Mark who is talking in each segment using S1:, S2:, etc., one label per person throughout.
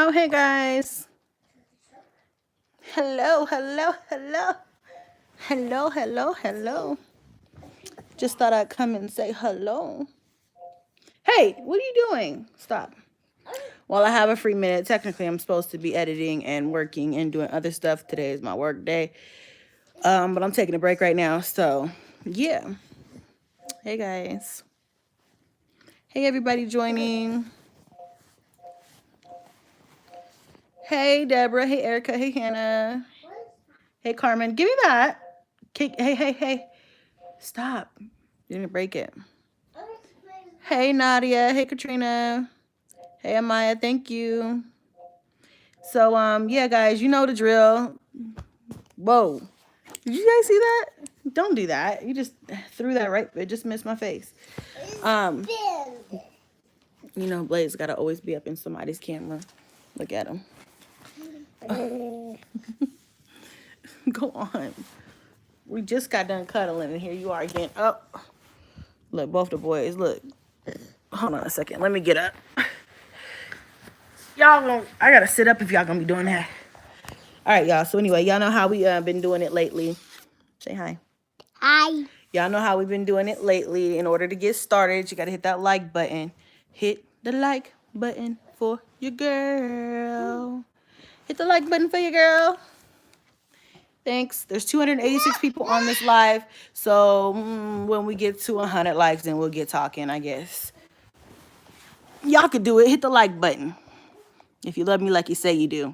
S1: Oh, hey guys. Hello, hello, hello. Hello, hello, hello. Just thought I'd come and say hello. Hey, what are you doing? Stop. Well, I have a free minute. Technically, I'm supposed to be editing and working and doing other stuff. Today is my work day. But I'm taking a break right now. So, yeah. Hey, guys. Hey, everybody joining. Hey, Deborah. Hey, Erica. Hey, Hannah. Hey, Carmen. Give me that. Hey. Stop. You didn't break it. Hey, Nadia. Hey, Katrina. Hey, Amaya. Thank you. So, yeah, guys, you know the drill. Whoa. Did you guys see that? Don't do that. You just threw that right. It just missed my face. You know, Blaze got to always be up in somebody's camera. Look at him. Go on. We just got done cuddling, and here you are again. Oh, look, both the boys. Look. Hold on a second. Let me get up. Y'all, I got to sit up if y'all going to be doing that. All right, y'all. So anyway, y'all know how we been doing it lately. Say hi.
S2: Hi.
S1: Y'all know how we've been doing it lately. In order to get started, you got to hit that like button. Hit the like button for your girl. Hit the like button for your girl. Thanks. There's 286 people on this live. So when we get to 100 likes, then we'll get talking, I guess. Y'all could do it. Hit the like button. If you love me like you say you do.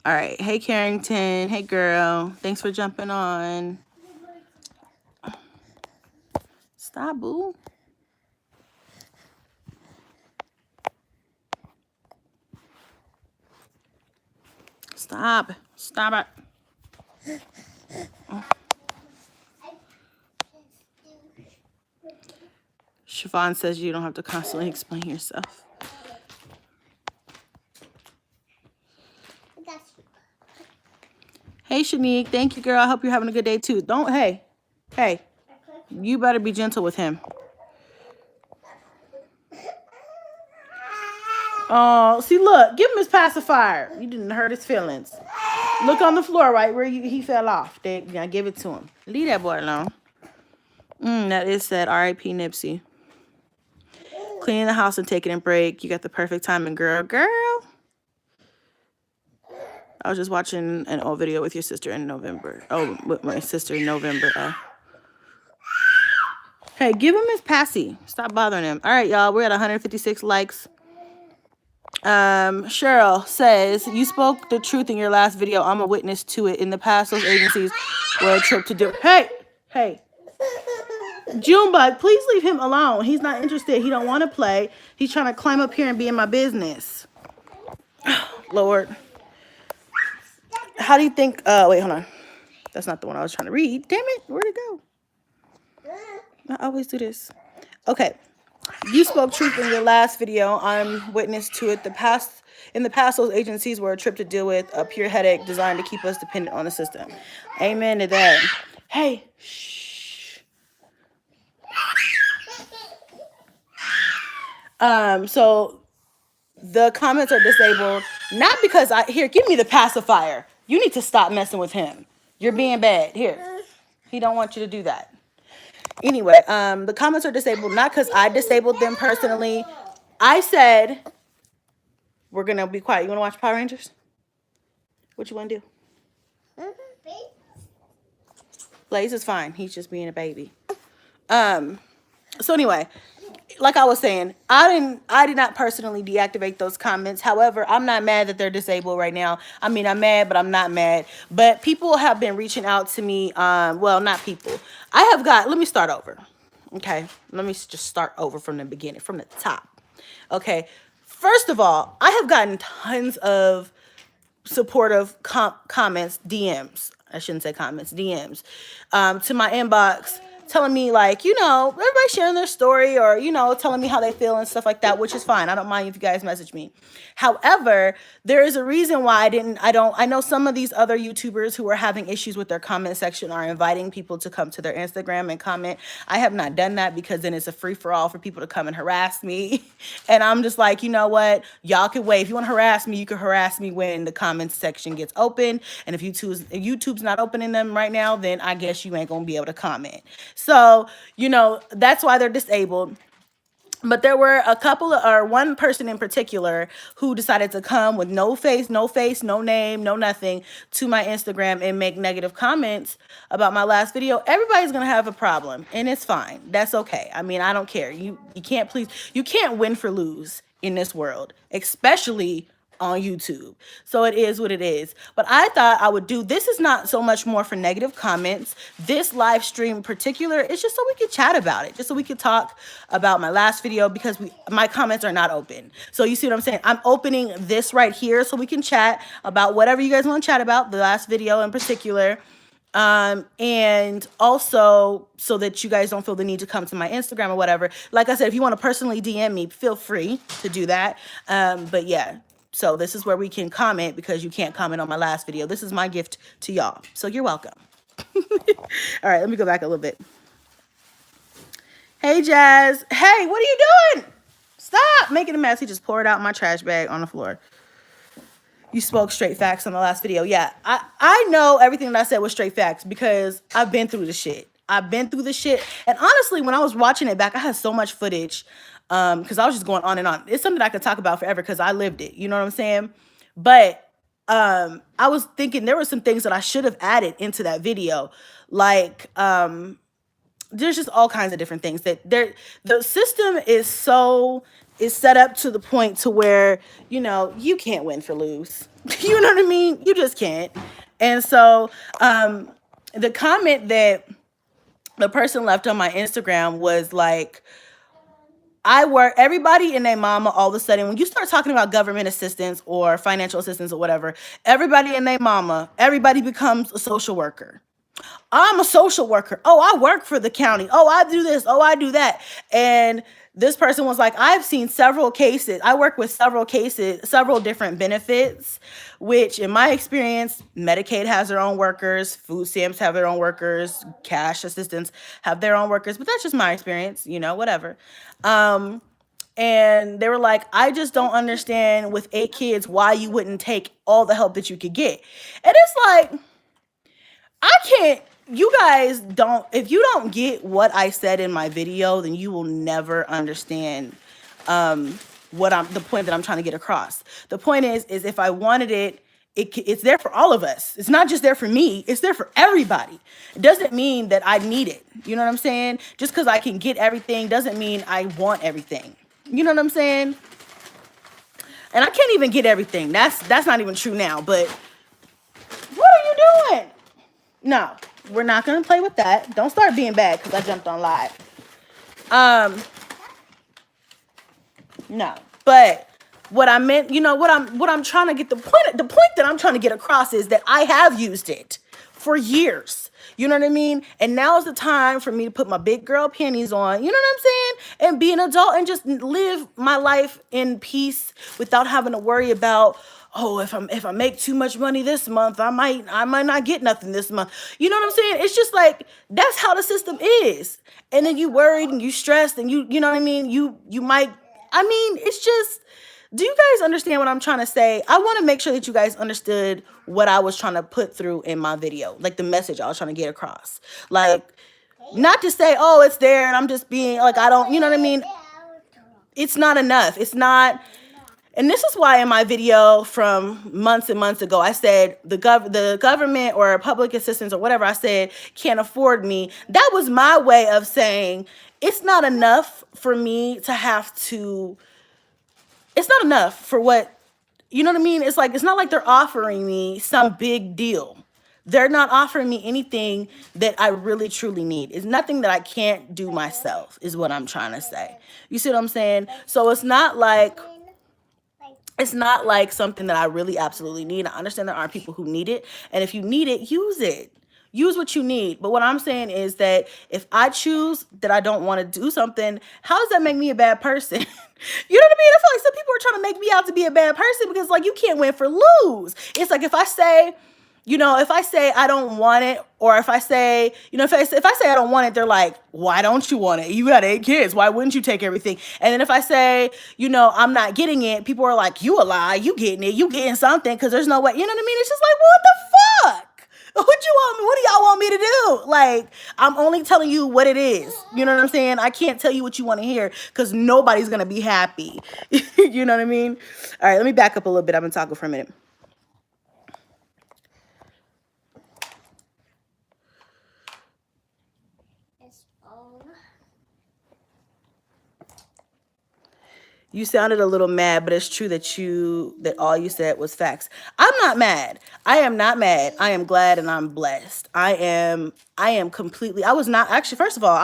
S1: All right. Hey, Carrington. Hey, girl. Thanks for jumping on. Stop, boo. Stop. Stop it. Siobhan says you don't have to constantly explain yourself. Hey, Shanique. Thank you, girl. I hope you're having a good day, too. Hey, you better be gentle with him. Oh, see, look. Give him his pacifier. You didn't hurt his feelings. Look on the floor right where he fell off. Now give it to him. Leave that boy alone. That is said. R.I.P. Nipsey. Cleaning the house and taking a break. You got the perfect timing, girl. Girl. I was just watching an old video with your sister in November. Oh, with my sister in November. Hey, give him his passy. Stop bothering him. All right, y'all. We're at 156 likes. Cheryl says, you spoke the truth in your last video. I'm a witness to it. In the past, those agencies were a trip to do. Hey. Junebug, please leave him alone. He's not interested. He don't want to play. He's trying to climb up here and be in my business. Lord. How do you think, wait, hold on. That's not the one I was trying to read. Damn it, where'd it go? I always do this. Okay. You spoke truth in your last video. I'm witness to it. In the past, those agencies were a trip to deal with, a pure headache designed to keep us dependent on the system. Amen to that. Hey, shh. So the comments are disabled, not because here, give me the pacifier. You need to stop messing with him. You're being bad. Here. He don't want you to do that. Anyway, the comments are disabled, not because I disabled them personally. I said, we're going to be quiet. You want to watch Power Rangers? What you want to do? Blaze is fine. He's just being a baby. So anyway, like I was saying, I did not personally deactivate those comments. However, I'm not mad that they're disabled right now. I mean, I'm mad, but I'm not mad. But people have been reaching out to me. Well, not people. Let me start over. Okay, let me just start over from the beginning, from the top. Okay, first of all, I have gotten tons of supportive comments, DMs. I shouldn't say comments, DMs, to my inbox, telling me like, you know, everybody sharing their story, or, you know, telling me how they feel and stuff like that, which is fine. I don't mind if you guys message me. However, there is a reason why I know some of these other YouTubers who are having issues with their comment section are inviting people to come to their Instagram and comment. I have not done that because then it's a free for all for people to come and harass me. And I'm just like, you know what? Y'all can wait. If you want to harass me, you can harass me when the comments section gets open. And if YouTube's not opening them right now, then I guess you ain't going to be able to comment. So, you know, that's why they're disabled. But there were one person in particular who decided to come with no face, no name, no nothing to my Instagram and make negative comments about my last video. Everybody's going to have a problem, and it's fine. That's okay. I mean, I don't care. You can't win for lose in this world, especially on YouTube. So it is what it is. But I thought I would do, this is not so much more for negative comments. This live stream in particular is just so we could chat about it, just so we could talk about my last video, because my comments are not open. So you see what I'm saying? I'm opening this right here so we can chat about whatever you guys want to chat about, the last video in particular. And also so that you guys don't feel the need to come to my Instagram or whatever. Like I said, if you want to personally DM me, feel free to do that. But yeah. So this is where we can comment, because you can't comment on my last video. This is my gift to y'all. So you're welcome. All right, let me go back a little bit. Hey, Jazz. Hey, what are you doing? Stop making a mess. He just poured out my trash bag on the floor. You spoke straight facts on the last video. Yeah, I know everything that I said was straight facts because I've been through the shit. And honestly, when I was watching it back, I had so much footage. Because I was just going on and on. It's something I could talk about forever because I lived it. You know what I'm saying? But I was thinking there were some things that I should have added into that video. Like, there's just all kinds of different things that the system is set up to the point to where, you know, you can't win for lose. You know what I mean? You just can't. And so the comment that the person left on my Instagram was like, everybody and their mama, all of a sudden, when you start talking about government assistance or financial assistance or whatever, everybody and their mama, everybody becomes a social worker. I'm a social worker. Oh, I work for the county. Oh, I do this. Oh, I do that. And this person was like, I've seen several cases. I work with several different benefits, which in my experience, Medicaid has their own workers, food stamps have their own workers, cash assistance have their own workers, but that's just my experience, you know, whatever. And they were like, I just don't understand with 8 kids why you wouldn't take all the help that you could get. And it's like, you guys if you don't get what I said in my video, then you will never understand the point that I'm trying to get across. The point is if I wanted it, it's there for all of us. It's not just there for me. It's there for everybody. It doesn't mean that I need it. You know what I'm saying? Just because I can get everything doesn't mean I want everything. You know what I'm saying? And I can't even get everything. That's not even true now. But what are you doing? No, we're not going to play with that. Don't start being bad because I jumped on live. No, but what I meant, you know, what I'm trying to get, the point that I'm trying to get across is that I have used it for years. You know what I mean? And now is the time for me to put my big girl panties on, you know what I'm saying? And be an adult and just live my life in peace without having to worry about, oh, if I make too much money this month, I might not get nothing this month. You know what I'm saying? It's just like, that's how the system is. And then you worried and you stressed and you know what I mean? You might, I mean, it's just, do you guys understand what I'm trying to say? I want to make sure that you guys understood what I was trying to put through in my video, like the message I was trying to get across. Like, not to say, oh, it's there and I'm just being like, I don't, you know what I mean? It's not enough. It's not. And this is why in my video from months and months ago, I said the government or public assistance or whatever I said can't afford me. That was my way of saying it's not enough for me to have to. It's not enough for what, you know what I mean? It's like, it's not like they're offering me some big deal. They're not offering me anything that I really truly need. It's nothing that I can't do myself, is what I'm trying to say. You see what I'm saying? So it's not like something that I really absolutely need. I understand there are people who need it, and if you need it, use it. Use what you need. But what I'm saying is that if I choose that I don't want to do something, how does that make me a bad person? You know what I mean? I feel like some people are trying to make me out to be a bad person because, like, you can't win for lose. It's like if I say, if I say I don't want it, or if I say, if I say I don't want it, they're like, why don't you want it? You got 8 kids. Why wouldn't you take everything? And then if I say, I'm not getting it, people are like, you a lie. You getting it. You getting something because there's no way. You know what I mean? It's just like, what the fuck? What do y'all want me to do? Like, I'm only telling you what it is. You know what I'm saying? I can't tell you what you want to hear because nobody's going to be happy. You know what I mean? All right, let me back up a little bit. I've been talking for a minute. You sounded a little mad, but it's true that all you said was facts. I'm not mad. I am not mad. I am glad and I'm blessed. I am completely, I was not, actually, first of all,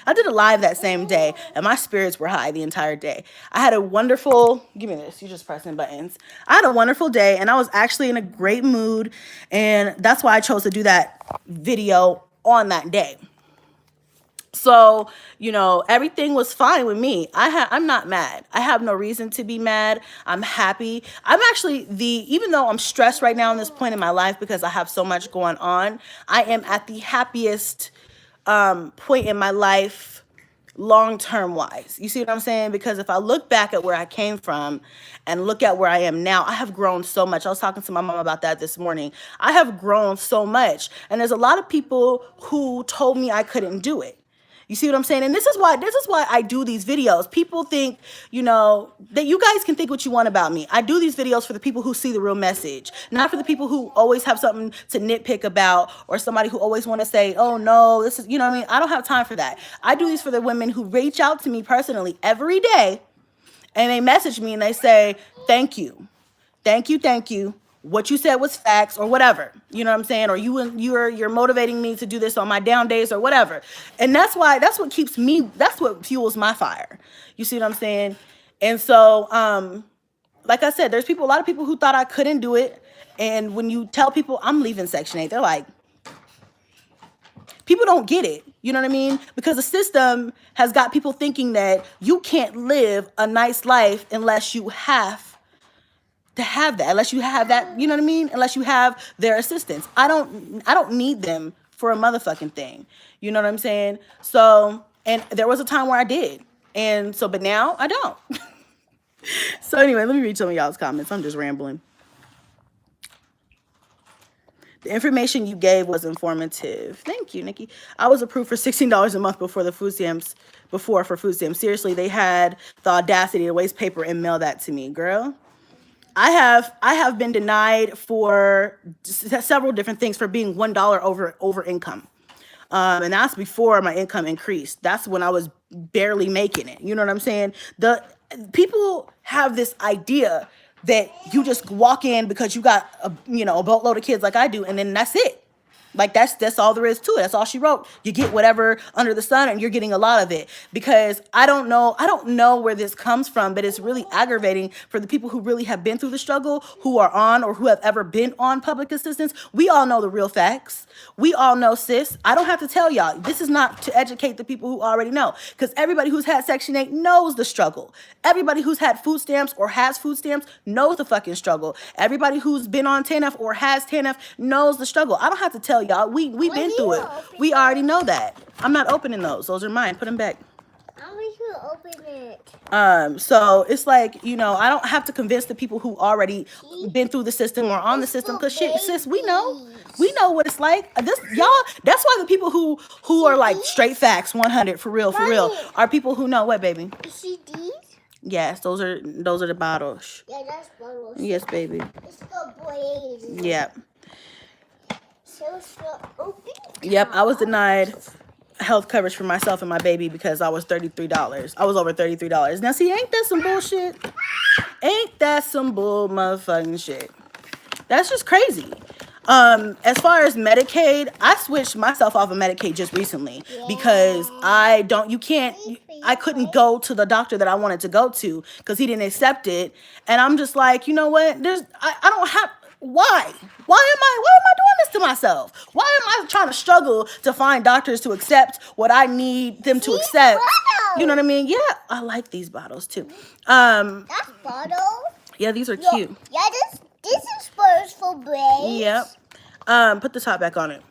S1: I did a live that same day and my spirits were high the entire day. I had a wonderful, give me this, you're just pressing buttons. I had a wonderful day and I was actually in a great mood, and that's why I chose to do that video on that day. So, everything was fine with me. I'm not mad. I have no reason to be mad. I'm happy. I'm actually even though I'm stressed right now in this point in my life because I have so much going on, I am at the happiest point in my life long-term wise. You see what I'm saying? Because if I look back at where I came from and look at where I am now, I have grown so much. I was talking to my mom about that this morning. I have grown so much. And there's a lot of people who told me I couldn't do it. You see what I'm saying? And this is why I do these videos. People think, that you guys can think what you want about me. I do these videos for the people who see the real message, not for the people who always have something to nitpick about, or somebody who always want to say, oh no, this is, what I mean? I don't have time for that. I do these for the women who reach out to me personally every day and they message me and they say, thank you. Thank you. Thank you. What you said was facts, or whatever, you know what I'm saying? Or you're motivating me to do this on my down days or whatever. And that's what fuels my fire. You see what I'm saying? And so, like I said, there's a lot of people who thought I couldn't do it. And when you tell people I'm leaving Section 8, they're like, people don't get it. You know what I mean? Because the system has got people thinking that you can't live a nice life unless you have to have that, unless you have that, you know what I mean? Unless you have their assistance. I don't need them for a motherfucking thing. You know what I'm saying? So, and there was a time where I did. And so, but now I don't. So anyway, let me read some of y'all's comments. I'm just rambling. The information you gave was informative. Thank you, Nikki. I was approved for $16 a month for food stamps. Seriously, they had the audacity to waste paper and mail that to me, girl. I have been denied for several different things for being $1 over income. And that's before my income increased. That's when I was barely making it. You know what I'm saying? The people have this idea that you just walk in because you got a boatload of kids like I do, and then that's it. Like that's all there is to it. That's all she wrote. You get whatever under the sun, and you're getting a lot of it. Because I don't know where this comes from, but it's really aggravating for the people who really have been through the struggle, who are on or who have ever been on public assistance. We all know the real facts. We all know, sis. I don't have to tell y'all. This is not to educate the people who already know, because everybody who's had Section 8 knows the struggle. Everybody who's had food stamps or has food stamps knows the fucking struggle. Everybody who's been on TANF or has TANF knows the struggle. I don't have to tell y'all. We've been through it. We already know that. I'm not opening those. Those are mine. Put them back.
S2: I wish you open it.
S1: So it's like, I don't have to convince the people who already been through the system or on the system, because shit, sis, we know what it's like. That's why the people who are like straight facts, 100 for real, are people who know what, baby.
S2: You see these?
S1: Yes, those are the bottles.
S2: Yeah, that's bottles.
S1: Yes, baby.
S2: It's the boys.
S1: Yep.
S2: Open.
S1: Yep, I was denied health coverage for myself and my baby because I was $33. I was over $33. Now, see, ain't that some bullshit? Ain't that some bull motherfucking shit? That's just crazy. As far as Medicaid, I switched myself off of Medicaid just recently because I couldn't go to the doctor that I wanted to go to because he didn't accept it. And I'm just like, you know what? I don't have, why? Why am I doing this to myself? Why am I trying to struggle to find doctors to accept what I need them to accept? You know what I mean? Yeah, I like these bottles too.
S2: That's bottles?
S1: Yeah, these are cute.
S2: Yeah, this is for braids.
S1: Yep. Put the top back on it.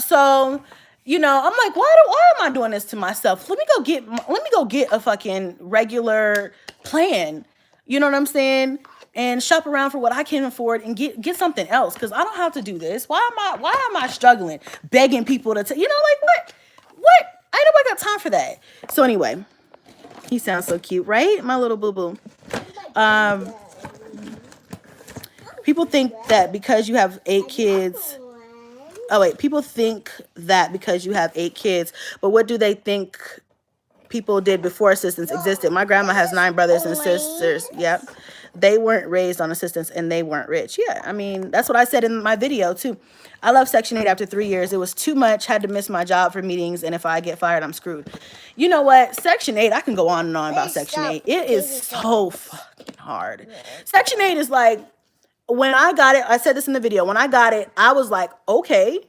S1: So, you know, I'm like, why am I doing this to myself? Let me go get a fucking regular plan. You know what I'm saying? And shop around for what I can afford and get something else because I don't have to do this. Why am I struggling, begging people to you know, like what? I ain't nobody got time for that. So anyway, he sounds so cute, right? My little boo-boo. People think that because you have 8 kids, people think that because you have 8 kids, but what do they think people did before assistance existed? My grandma has 9 brothers and sisters. Yep. They weren't raised on assistance and they weren't rich. Yeah, I mean, that's what I said in my video too. I left Section 8 after 3 years. It was too much, had to miss my job for meetings, and if I get fired, I'm screwed. You know what? Section 8, I can go on and on about Section 8. It is so fucking hard. Section 8 is like, when I got it, I said this in the video, when I got it, I was like, okay,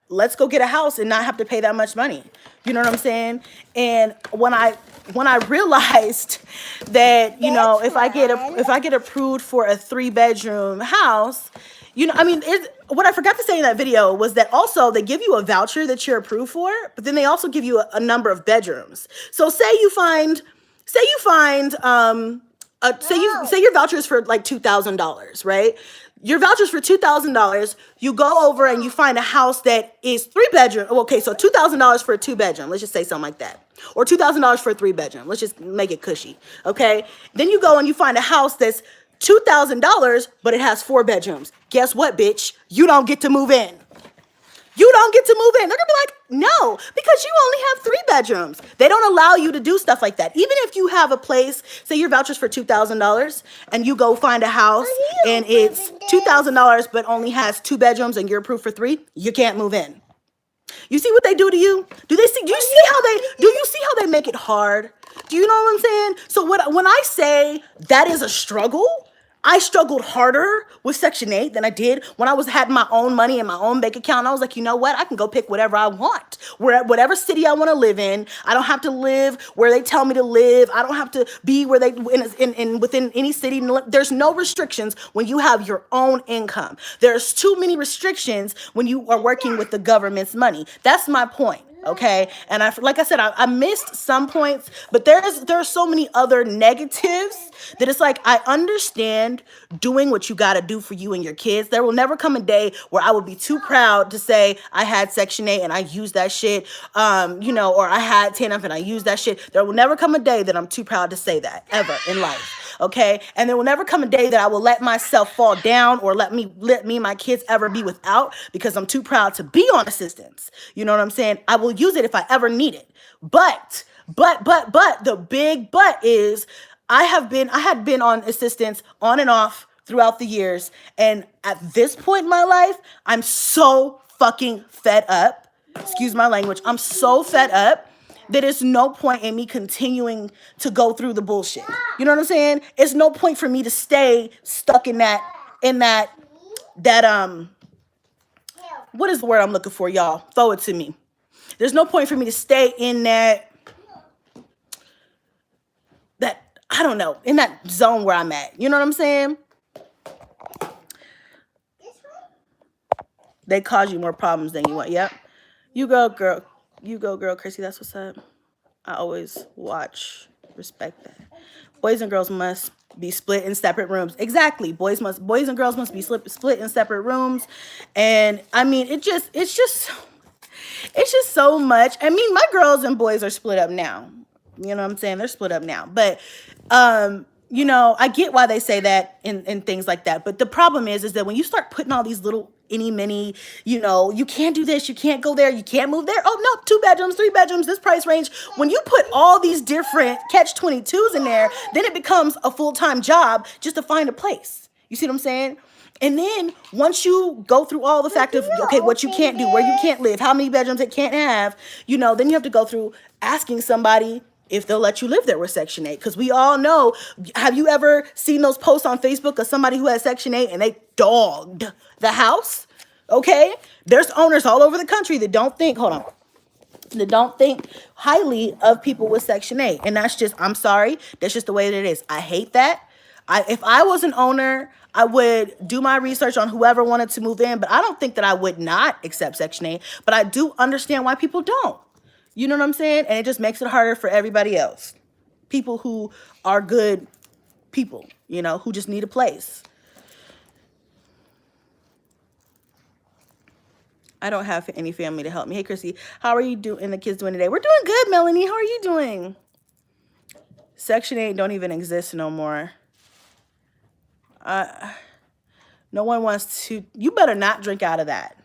S1: let's go get a house and not have to pay that much money. You know what I'm saying? And when I realized that, you know, if I get approved for a 3-bedroom house, you know, I mean, what I forgot to say in that video was that also they give you a voucher that you're approved for, but then they also give you a number of bedrooms. So say your voucher is for like $2,000, right? Your voucher's for $2,000. You go over and you find a house that is 3 bedroom. Okay, so $2,000 for a 2-bedroom. Let's just say something like that. Or $2,000 for a 3-bedroom. Let's just make it cushy. Okay. Then you go and you find a house that's $2,000, but it has 4 bedrooms. Guess what, bitch? You don't get to move in. You don't get to move in. They're gonna be like, no, because you only have 3 bedrooms. They don't allow you to do stuff like that. Even if you have a place, say your voucher's for $2,000 and you go find a house and it's $2,000 but only has 2 bedrooms and you're approved for 3, you can't move in. You see what they do to you? Do you see how they make it hard? Do you know what I'm saying? So when I say that is a struggle, I struggled harder with Section 8 than I did when I had my own money in my own bank account. I was like, you know what? I can go pick whatever I want. Whatever city I want to live in. I don't have to live where they tell me to live. I don't have to be where within any city. There's no restrictions when you have your own income. There's too many restrictions when you are working with the government's money. That's my point. Okay. And like I said, I missed some points, but there are so many other negatives that it's like, I understand doing what you got to do for you and your kids. There will never come a day where I would be too proud to say I had Section 8 and I used that shit, you know, or I had TANF and I used that shit. There will never come a day that I'm too proud to say that ever in life. Okay. And there will never come a day that I will let myself fall down or let me and my kids ever be without because I'm too proud to be on assistance. You know what I'm saying? I will use it if I ever need it. But the big but is I had been on assistance on and off throughout the years. And at this point in my life, I'm so fucking fed up. Excuse my language. I'm so fed up that there's no point in me continuing to go through the bullshit. You know what I'm saying? It's no point for me to stay stuck in that, what is the word I'm looking for, y'all? Throw it to me. There's no point for me to stay in that, I don't know, in that zone where I'm at. You know what I'm saying? They cause you more problems than you want. Yep. You go, girl. You go, girl, Chrissy. That's what's up. I always watch, respect that. Boys and girls must be split in separate rooms. Exactly. Boys and girls must be split in separate rooms. And I mean, it's just so much. I mean, my girls and boys are split up now. You know what I'm saying? They're split up now. But, you know, I get why they say that and things like that. But the problem is that when you start putting all these little mini, you know, you can't do this, you can't go there, you can't move there. Oh, no, 2 bedrooms, 3 bedrooms, this price range. When you put all these different catch-22s in there, then it becomes a full-time job just to find a place. You see what I'm saying? And then once you go through all the fact of, okay, what you can't do, where you can't live, how many bedrooms it can't have, you know, then you have to go through asking somebody if they'll let you live there with Section 8. Because we all know, have you ever seen those posts on Facebook of somebody who has Section 8 and they dogged the house? Okay? There's owners all over the country that don't think, hold on, that don't think highly of people with Section 8. And that's just, I'm sorry, that's just the way that it is. I hate that. If I was an owner, I would do my research on whoever wanted to move in, but I don't think that I would not accept Section 8. But I do understand why people don't. You know what I'm saying? And it just makes it harder for everybody else. People who are good people, you know, who just need a place. I don't have any family to help me. Hey, Chrissy, how are you doing? The kids doing today? We're doing good, Melanie. How are you doing? Section 8 don't even exist no more. No one wants to. You better not drink out of that.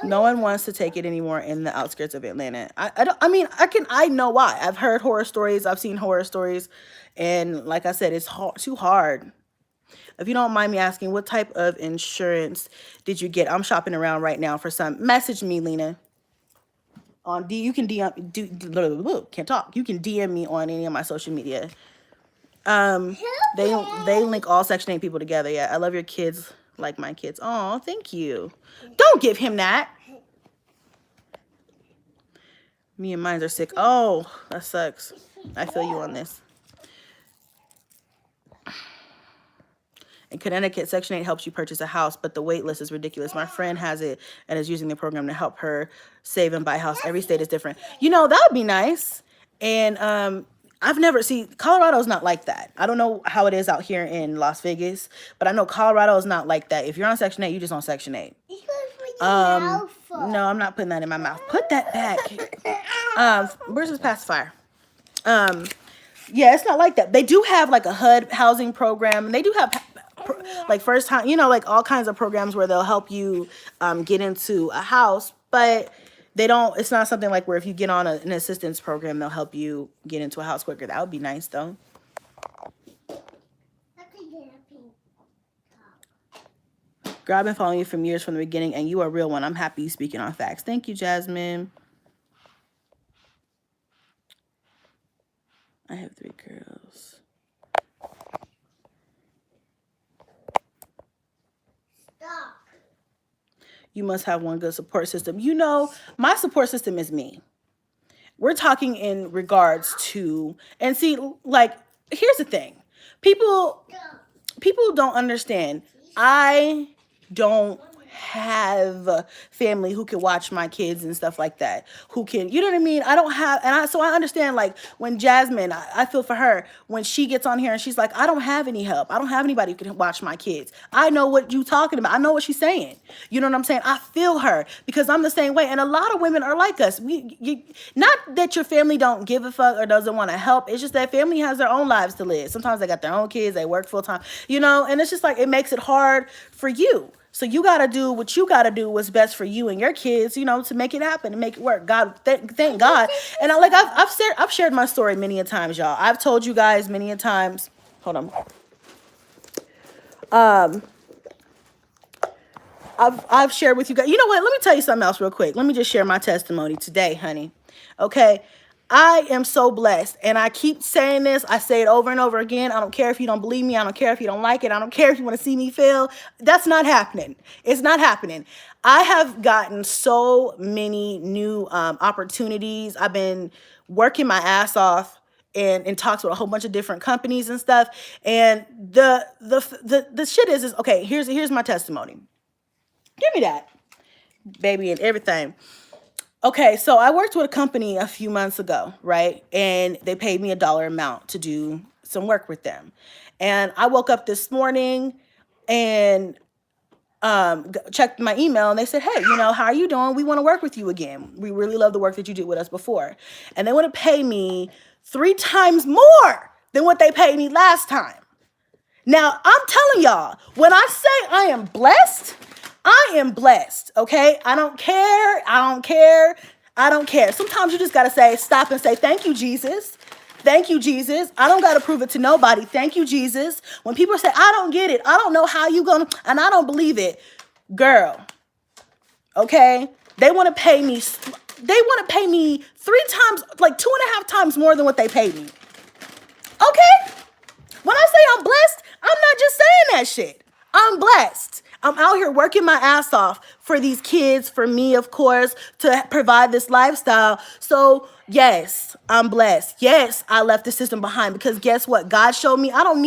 S1: No one wants to take it anymore in the outskirts of Atlanta. I know why. I've heard horror stories. I've seen horror stories. And like I said, it's too hard. If you don't mind me asking, what type of insurance did you get? I'm shopping around right now for some. Message me, Lena. On D, you can DM. Can't talk. You can DM me on any of my social media. They link all Section 8 people together. Yeah, I love your kids like my kids. Oh, thank you. Don't give him that. Me and mine are sick. Oh, that sucks. I feel you on this. In Connecticut, Section 8 helps you purchase a house, but the wait list is ridiculous. My friend has it and is using the program to help her save and buy a house. Every state is different. You know, that would be nice. And Colorado's not like that. I don't know how it is out here in Las Vegas, but I know Colorado is not like that. If you're on Section 8, you're just on Section 8. No, I'm not putting that in my mouth. Put that back. Where's this pacifier? Yeah, it's not like that. They do have like a HUD housing program, and they do have like first time, you know, like all kinds of programs where they'll help you get into a house, but they don't, it's not something like where if you get on an assistance program, they'll help you get into a house quicker. That would be nice though. Girl, I've been following you from years from the beginning, and you are a real one. I'm happy you speaking on facts. Thank you, Jasmine. I have 3 girls.
S2: Stop.
S1: You must have one good support system. You know, my support system is me. We're talking in regards to, and see, like, here's the thing. People don't understand. I don't have family who can watch my kids and stuff like that, who can, you know what I mean? I don't have, so I understand, like, when Jasmine, I feel for her, when she gets on here and she's like, I don't have any help. I don't have anybody who can watch my kids. I know what you talking about. I know what she's saying. You know what I'm saying? I feel her because I'm the same way. And a lot of women are like us. Not that your family don't give a fuck or doesn't want to help. It's just that family has their own lives to live. Sometimes they got their own kids. They work full time, you know, and it's just like, it makes it hard for you. So you got to do what you got to do, what's best for you and your kids, you know, to make it happen and make it work. God, thank God. And I've shared my story many a times, y'all. I've told you guys many a times. Hold on. I've shared with you guys. You know what? Let me tell you something else real quick. Let me just share my testimony today, honey. Okay. I am so blessed. And I keep saying this. I say it over and over again. I don't care if you don't believe me. I don't care if you don't like it. I don't care if you want to see me fail. That's not happening. It's not happening. I have gotten so many new opportunities. I've been working my ass off and talks with a whole bunch of different companies and stuff. And the shit is okay, here's my testimony. Give me that, baby, and everything. Okay, so I worked with a company a few months ago, right? And they paid me $1 amount to do some work with them. And I woke up this morning and checked my email, and they said, hey, you know, how are you doing? We want to work with you again. We really love the work that you did with us before. And they want to pay me 3 times more than what they paid me last time. Now, I'm telling y'all, when I say I am blessed, I am blessed, okay? I don't care. Sometimes you just got to stop and say, thank you, Jesus. Thank you, Jesus. I don't got to prove it to nobody. Thank you, Jesus. When people say, I don't get it, I don't know how you gonna, and I don't believe it. Girl, okay? They want to pay me, 3 times, like 2.5 times more than what they paid me. Okay? When I say I'm blessed, I'm not just saying that shit. I'm blessed. I'm out here working my ass off for these kids, for me, of course, to provide this lifestyle. So, yes, I'm blessed. Yes, I left the system behind because guess what? God showed me I don't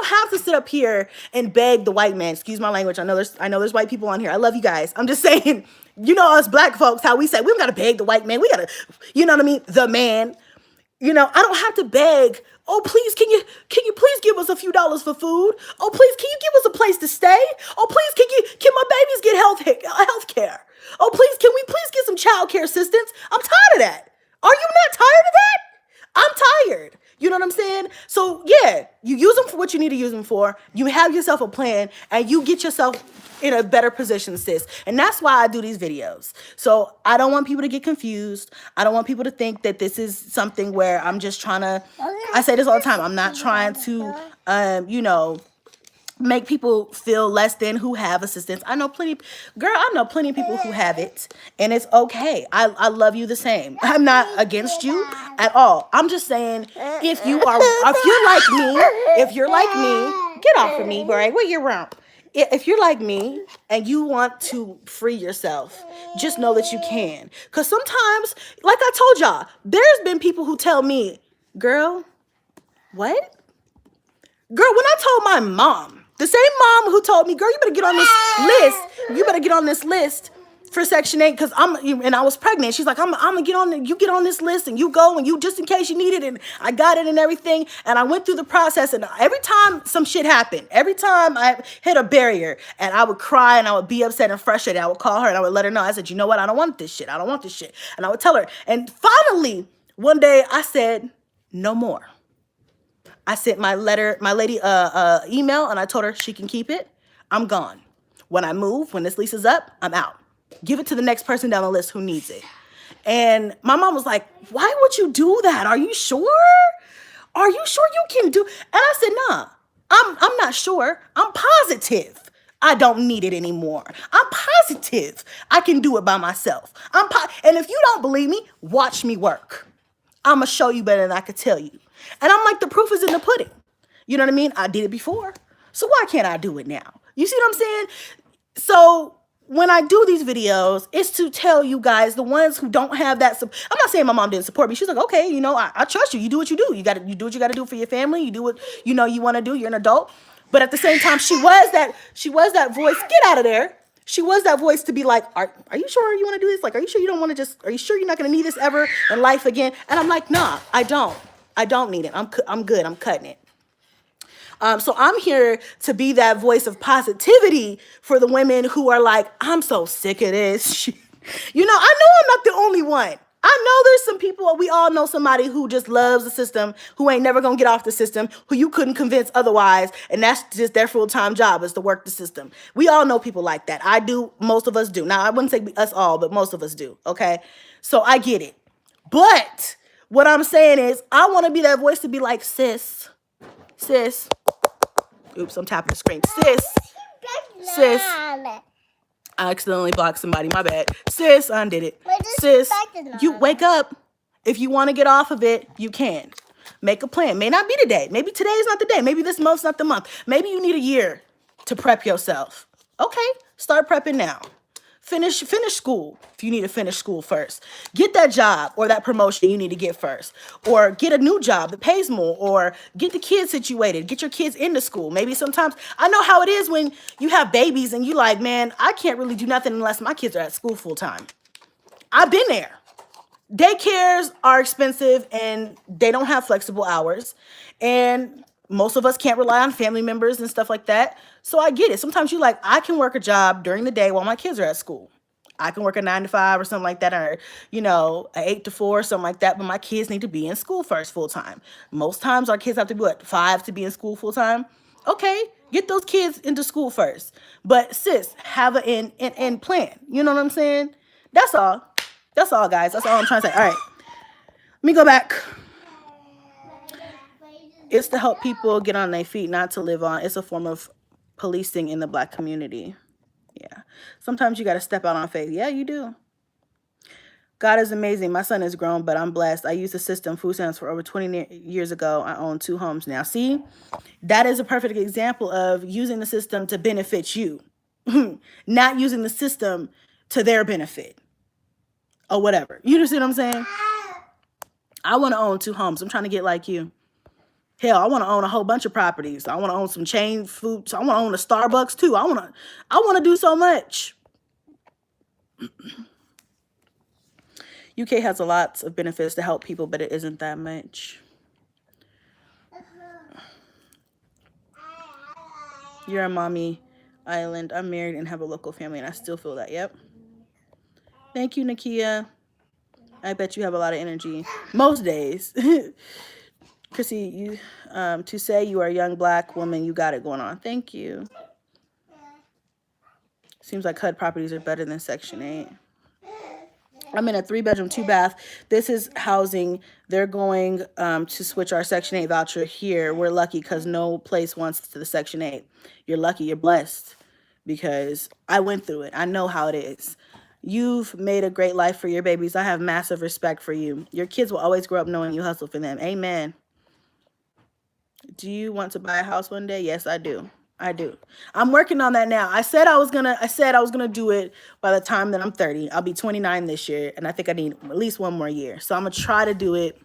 S1: have to sit up here and beg the white man. Excuse my language. I know there's white people on here. I love you guys. I'm just saying, you know us black folks, how we say, we don't got to beg the white man. We got to, you know what I mean? The man. You know, I don't have to beg. Oh, please, can you please give us a few dollars for food? Oh, please, can you give us a place to stay? Oh, please, can my babies get health care? Oh, please, can we please get some child care assistance? I'm tired of that. Are you not tired of that? I'm tired. You know what I'm saying? So, yeah, you use them for what you need to use them for. You have yourself a plan, and you get yourself in a better position, sis. And that's why I do these videos. So I don't want people to get confused. I don't want people to think that this is something where I'm just trying to, I say this all the time, I'm not trying to, you know, make people feel less than who have assistance. I know plenty of people who have it, and it's okay. I love you the same. I'm not against you at all. I'm just saying, if you're like me, get off of me, boy. What you around? If you're like me and you want to free yourself, just know that you can. Because sometimes, like I told y'all, there's been people who tell me, girl, what? Girl, when I told my mom, the same mom who told me, girl, you better get on this list. You better get on this list for Section 8 because I was pregnant. She's like, I'm gonna get on, you get on this list and you go and you just in case you need it. And I got it and everything. And I went through the process, and every time some shit happened, every time I hit a barrier and I would cry and I would be upset and frustrated, I would call her and I would let her know. I said, you know what? I don't want this shit. I don't want this shit. And I would tell her. And finally, one day I said, no more. I sent my lady email, and I told her she can keep it. I'm gone. When I move, when this lease is up, I'm out. Give it to the next person down the list who needs it. And my mom was like, why would you do that? Are you sure? Are you sure you can do? And I said, nah, I'm not sure. I'm positive I don't need it anymore. I'm positive I can do it by myself. And if you don't believe me, watch me work. I'm going to show you better than I could tell you. And I'm like, the proof is in the pudding. You know what I mean? I did it before. So why can't I do it now? You see what I'm saying? So when I do these videos, it's to tell you guys, the ones who don't have that. I'm not saying my mom didn't support me. She's like, okay, you know, I trust you. You do what you do. You do what you got to do for your family. You do what you know you want to do. You're an adult. But at the same time, she was that voice. Get out of there. She was that voice to be like, are you sure you want to do this? Like, are you sure you don't want to are you sure you're not going to need this ever in life again? And I'm like, nah, I don't need it. I'm good. I'm cutting it. So I'm here to be that voice of positivity for the women who are like, I'm so sick of this. You know, I know I'm not the only one. I know there's some people, we all know somebody who just loves the system, who ain't never gonna get off the system, who you couldn't convince otherwise, and that's just their full-time job is to work the system. We all know people like that. I do, most of us do. Now, I wouldn't say us all, but most of us do, okay? So I get it. But what I'm saying is, I wanna be that voice to be like, sis, oops, I'm tapping the screen. Sis, I accidentally blocked somebody, my bad. Sis, I undid it. Sis, you wake up. If you want to get off of it, you can. Make a plan. May not be today. Maybe today is not the day. Maybe this month's not the month. Maybe you need a year to prep yourself. Okay, start prepping now. Finish school if you need to finish school first. Get that job or that promotion you need to get first. Or get a new job that pays more. Or get the kids situated. Get your kids into school. Maybe sometimes, I know how it is when you have babies and you like, man, I can't really do nothing unless my kids are at school full time. I've been there. Daycares are expensive and they don't have flexible hours. And most of us can't rely on family members and stuff like that. So I get it. Sometimes you like, I can work a job during the day while my kids are at school. I can work a 9 to 5 or something like that, or, you know, a 8 to 4 or something like that. But my kids need to be in school first full time. Most times our kids have to be 5 to be in school full time. Okay, get those kids into school first. But sis, have an end plan. You know what I'm saying? That's all. That's all, guys. That's all I'm trying to say. All right, let me go back. It's to help people get on their feet, not to live on. It's a form of policing in the Black community. Yeah. Sometimes you got to step out on faith. Yeah, you do. God is amazing. My son is grown, but I'm blessed. I used the system, food stamps, for over 20 years ago. I own 2 homes now. See, that is a perfect example of using the system to benefit you, not using the system to their benefit or whatever. You understand what I'm saying? I want to own 2 homes. I'm trying to get like you. Hell, I want to own a whole bunch of properties. I want to own some chain food. I want to own a Starbucks too. I want to do so much. UK has a lot of benefits to help people, but it isn't that much. You're a mommy island. I'm married and have a local family, and I still feel that. Yep. Thank you, Nakia. I bet you have a lot of energy most days. Chrissy, you to say you are a young Black woman, you got it going on. Thank you. Seems like HUD properties are better than Section 8. I'm in a 3-bedroom, 2-bath. This is housing. They're going to switch our Section 8 voucher here. We're lucky because no place wants to the Section 8. You're lucky. You're blessed because I went through it. I know how it is. You've made a great life for your babies. I have massive respect for you. Your kids will always grow up knowing you hustle for them. Amen. Do you want to buy a house one day? Yes, I do. I do. I'm working on that now. I said I was gonna do it by the time that I'm 30. I'll be 29 this year, and I think I need at least 1 more year. So I'm gonna try to do it.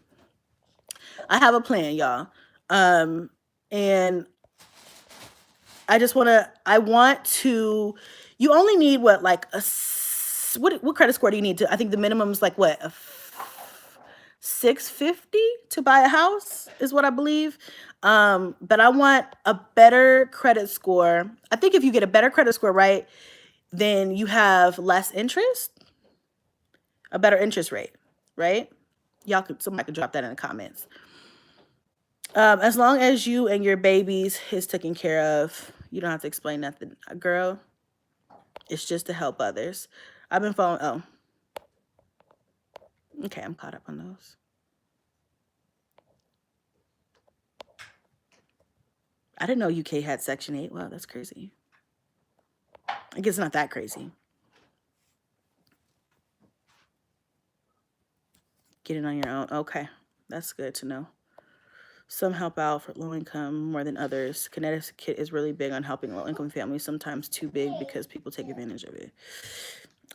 S1: I have a plan, y'all. And I want to, you only need what, like what credit score do you need to, I think the minimum is like what, a 650 to buy a house is what I believe. But I want a better credit score. I think if you get a better credit score, right, then you have less interest, a better interest rate, right? Somebody could drop that in the comments. As long as you and your babies is taken care of, you don't have to explain nothing. Girl, it's just to help others. I've been following, oh. Okay, I'm caught up on those. I didn't know UK had Section 8. Wow, that's crazy. I guess it's not that crazy. Get it on your own. Okay, that's good to know. Some help out for low income more than others. Connecticut is really big on helping low income families, sometimes too big because people take advantage of it.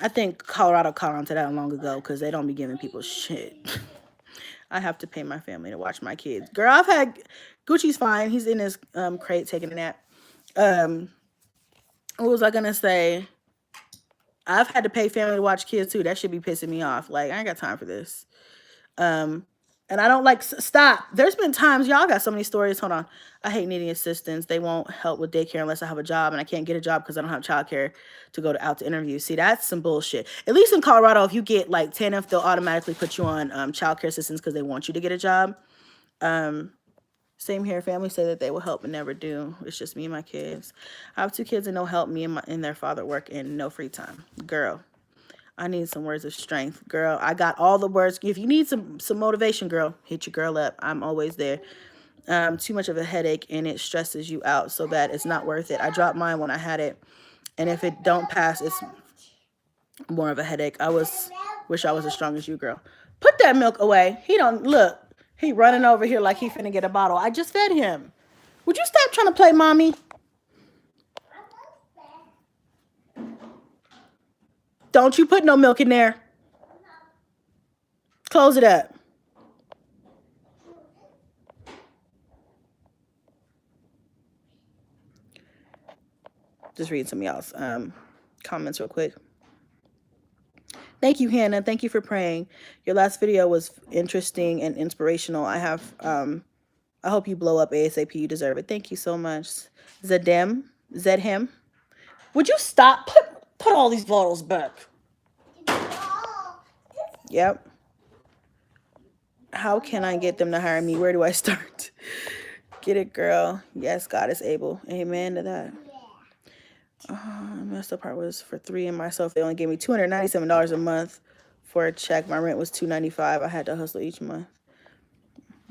S1: I think Colorado caught on to that long ago because they don't be giving people shit. I have to pay my family to watch my kids. Girl, I've had, Gucci's fine. He's in his crate taking a nap. What was I going to say? I've had to pay family to watch kids too. That should be pissing me off. Like, I ain't got time for this. And I don't like, stop. There's been times, y'all got so many stories. Hold on. I hate needing assistance. They won't help with daycare unless I have a job, and I can't get a job because I don't have childcare to go out to interviews. See, that's some bullshit. At least in Colorado, if you get like TANF, they'll automatically put you on childcare assistance because they want you to get a job. Same here. Families say that they will help but never do. It's just me and my kids. I have 2 kids and no help. Me and their father work and no free time. Girl, I need some words of strength. Girl, I got all the words. If you need some motivation, girl, hit your girl up. I'm always there. Too much of a headache and it stresses you out so bad it's not worth it. I dropped mine when I had it. And if it don't pass, it's more of a headache. Wish I was as strong as you, girl. Put that milk away. He don't, look. He running over here like he finna get a bottle. I just fed him. Would you stop trying to play mommy? Don't you put no milk in there. Close it up. Just read some of y'all's comments real quick. Thank you, Hannah. Thank you for praying. Your last video was interesting and inspirational. I hope you blow up ASAP. You deserve it. Thank you so much. Zedhim. Would you stop? Put all these bottles back. Yep. How can I get them to hire me? Where do I start? Get it, girl. Yes, God is able. Amen to that. The messed up part was for 3 and myself. They only gave me $297 a month for a check. My rent was $295. I had to hustle each month.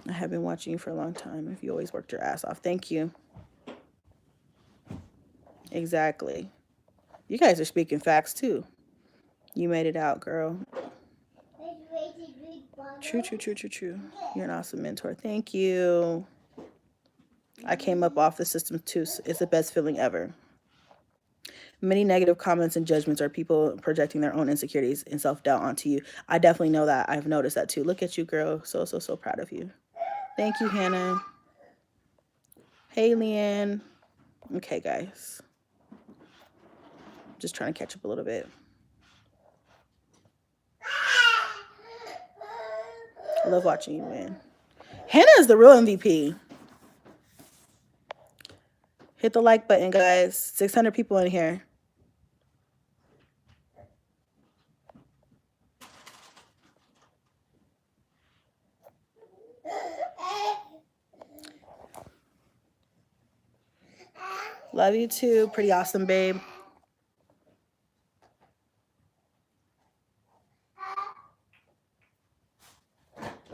S1: I have been watching you for a long time. If you always worked your ass off. Thank you. Exactly. You guys are speaking facts too. You made it out, girl. True, true, true, true, true. You're an awesome mentor. Thank you. I came up off the system too. It's the best feeling ever. Many negative comments and judgments are people projecting their own insecurities and self-doubt onto you. I definitely know that. I've noticed that too. Look at you, girl. So, so, so proud of you. Thank you, Hannah. Hey, Leanne. Okay, guys. Just trying to catch up a little bit. I love watching you win. Hannah is the real MVP. Hit the like button, guys. 600 people in here. Love you too. Pretty awesome, babe.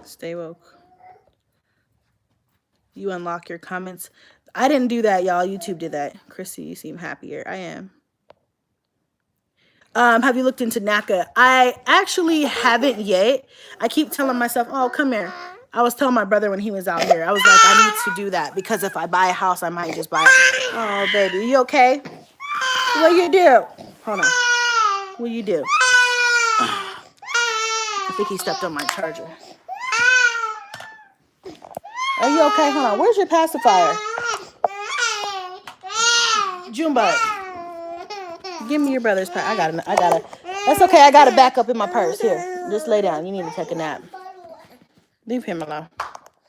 S1: Stay woke. You unlock your comments. I didn't do that, y'all. YouTube did that. Chrissy, you seem happier. I am. Have you looked into NACA? I actually haven't yet. I keep telling myself, oh, come here. I was telling my brother when he was out here. I was like, I need to do that because if I buy a house, I might just buy it. Oh, baby. You okay? What you do? Hold on. What you do? I think he stepped on my charger. Are you okay? Hold on. Where's your pacifier? Junebug. Give me your brother's pack. I got it. That's okay. I got it back up in my purse. Here. Just lay down. You need to take a nap. Leave him alone.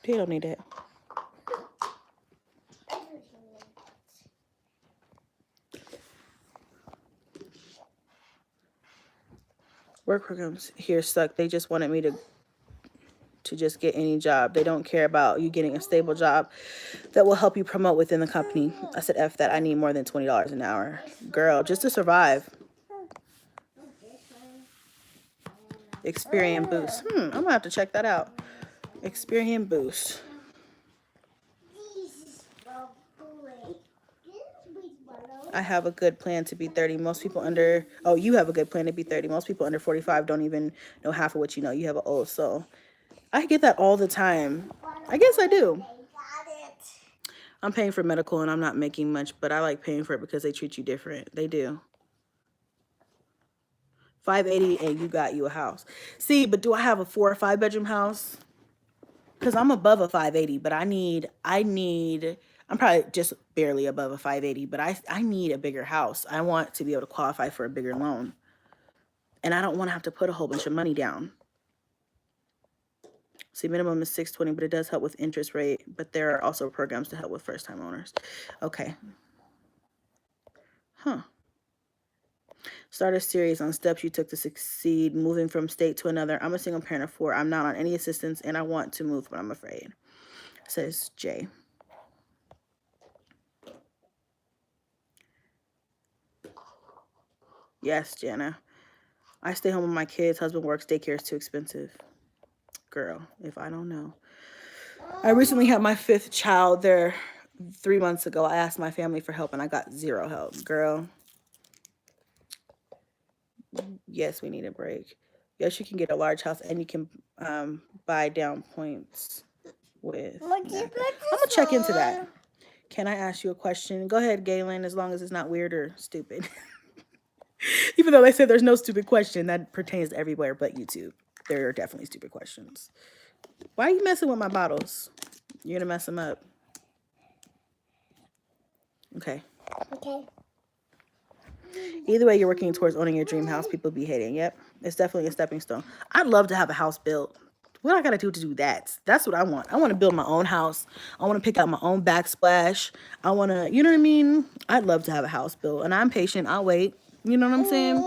S1: He don't need it. Work programs here suck. They just wanted me to just get any job. They don't care about you getting a stable job that will help you promote within the company. I said, F that. I need more than $20 an hour. Girl, just to survive. Experience boost. I'm going to have to check that out. Experience boost. I have a good plan to be 30. Most people under... Oh, you have a good plan to be 30. Most people under 45 don't even know half of what you know. You have an old soul. I get that all the time. I guess I do. I'm paying for medical and I'm not making much, but I like paying for it because they treat you different. They do. $580 and you got you a house. See, but do I have a 4 or 5 bedroom house? Because I'm above a $580, but I'm probably just barely above a $580, but I need a bigger house. I want to be able to qualify for a bigger loan. And I don't want to have to put a whole bunch of money down. See, minimum is $620, but it does help with interest rate. But there are also programs to help with first-time owners. Okay. Huh. Start a series on steps you took to succeed, moving from state to another. I'm a single parent of 4. I'm not on any assistance, and I want to move, but I'm afraid. Says Jay. Yes, Jana. I stay home with my kids. Husband works. Daycare is too expensive. Girl, if I don't know. I recently had my 5th child there 3 months ago. I asked my family for help and I got 0 help. Girl. Yes, we need a break. Yes, you can get a large house and you can buy down points with. I'm going to check into that. Can I ask you a question? Go ahead, Galen, as long as it's not weird or stupid. Even though they said there's no stupid question that pertains to everywhere but YouTube. There are definitely stupid questions. Why are you messing with my bottles? You're going to mess them up. Okay.
S2: Okay.
S1: Either way, you're working towards owning your dream house. People be hating. Yep. It's definitely a stepping stone. I'd love to have a house built. What I got to do that? That's what I want. I want to build my own house. I want to pick out my own backsplash. I want to, you know what I mean? I'd love to have a house built. And I'm patient. I'll wait. You know what I'm saying?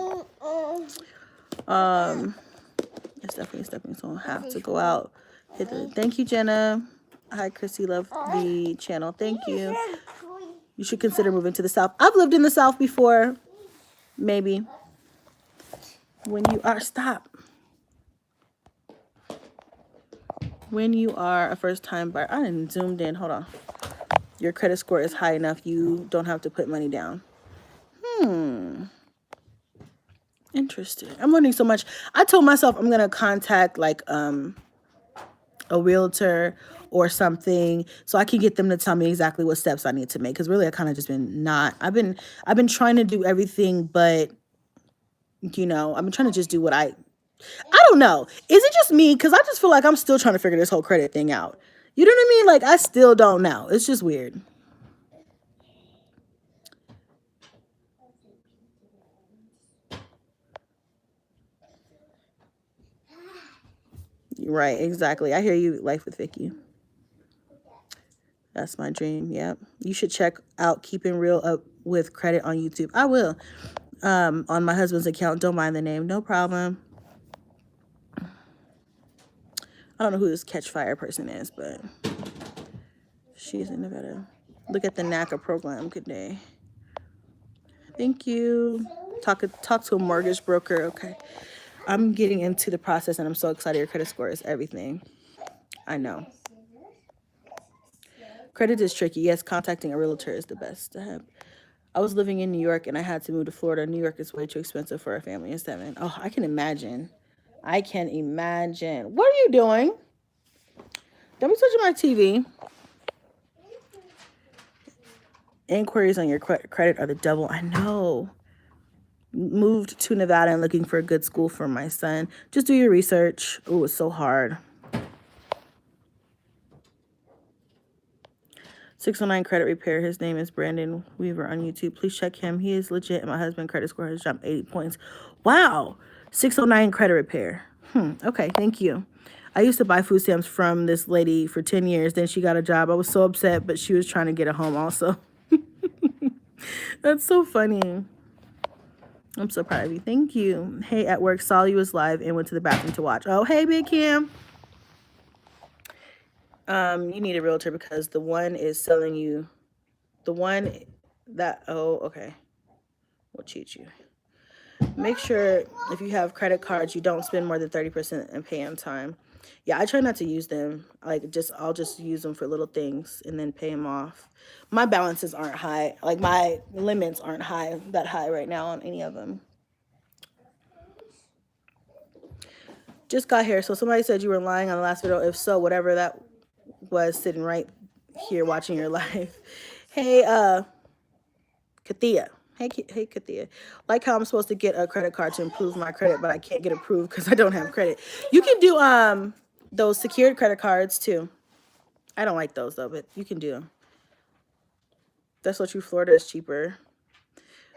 S1: It's definitely a stepping stone. Have to go out. Thank you, Jenna. Hi, Chrissy. Love the channel. Thank you. You should consider moving to the South. I've lived in the South before. Maybe. When you are... Stop. When you are a first-time buyer, I didn't zoomed in. Hold on. Your credit score is high enough. You don't have to put money down. Interesting. I'm learning so much. I told myself I'm gonna contact like a realtor or something so I can get them to tell me exactly what steps I need to make. Because really, I kind of just been not. I've been trying to do everything, but you know, I've been trying to just do what I don't know. Is it just me? Because I just feel like I'm still trying to figure this whole credit thing out. You know what I mean? Like I still don't know. It's just weird. Right, exactly. I hear you, Life with Vicky. That's my dream. Yep. You should check out Keeping Real Up with Credit on YouTube. I will. On my husband's account. Don't mind the name. No problem. I don't know who this Catch Fire person is, but she's in Nevada. Look at the NACA program. Good day. Thank you. Talk to a mortgage broker. Okay. I'm getting into the process and I'm so excited. Your credit score is everything. I know. Credit is tricky. Yes, contacting a realtor is the best to have. I was living in New York and I had to move to Florida. New York is way too expensive for a family of 7. Oh, I can imagine. I can imagine. What are you doing? Don't be touching my TV. Inquiries on your credit are the devil. I know. Moved to Nevada and looking for a good school for my son. Just do your research. Oh, it's so hard. 609 Credit Repair. His name is Brandon Weaver on YouTube. Please check him. He is legit and my husband's credit score has jumped 80 points. Wow. 609 Credit Repair. Okay, thank you. I used to buy food stamps from this lady for 10 years. Then she got a job. I was so upset, but she was trying to get a home also. That's so funny. I'm so proud of you. Thank you. Hey, at work, saw you was live and went to the bathroom to watch. Oh, hey, Big Kim. You need a realtor because the one is selling you. The one that, oh, okay. We'll cheat you. Make sure if you have credit cards, you don't spend more than 30% and pay on time. Yeah, I try not to use them. I'll just use them for little things and then pay them off. My balances aren't high. Like my limits aren't that high right now on any of them. Just got here. So somebody said you were lying on the last video. If so, whatever that was, sitting right here watching your live. Hey, Kathia. Hey, Kathia. Like how I'm supposed to get a credit card to improve my credit, but I can't get approved because I don't have credit. You can do those secured credit cards too. I don't like those though, but you can do them. That's what Florida is cheaper.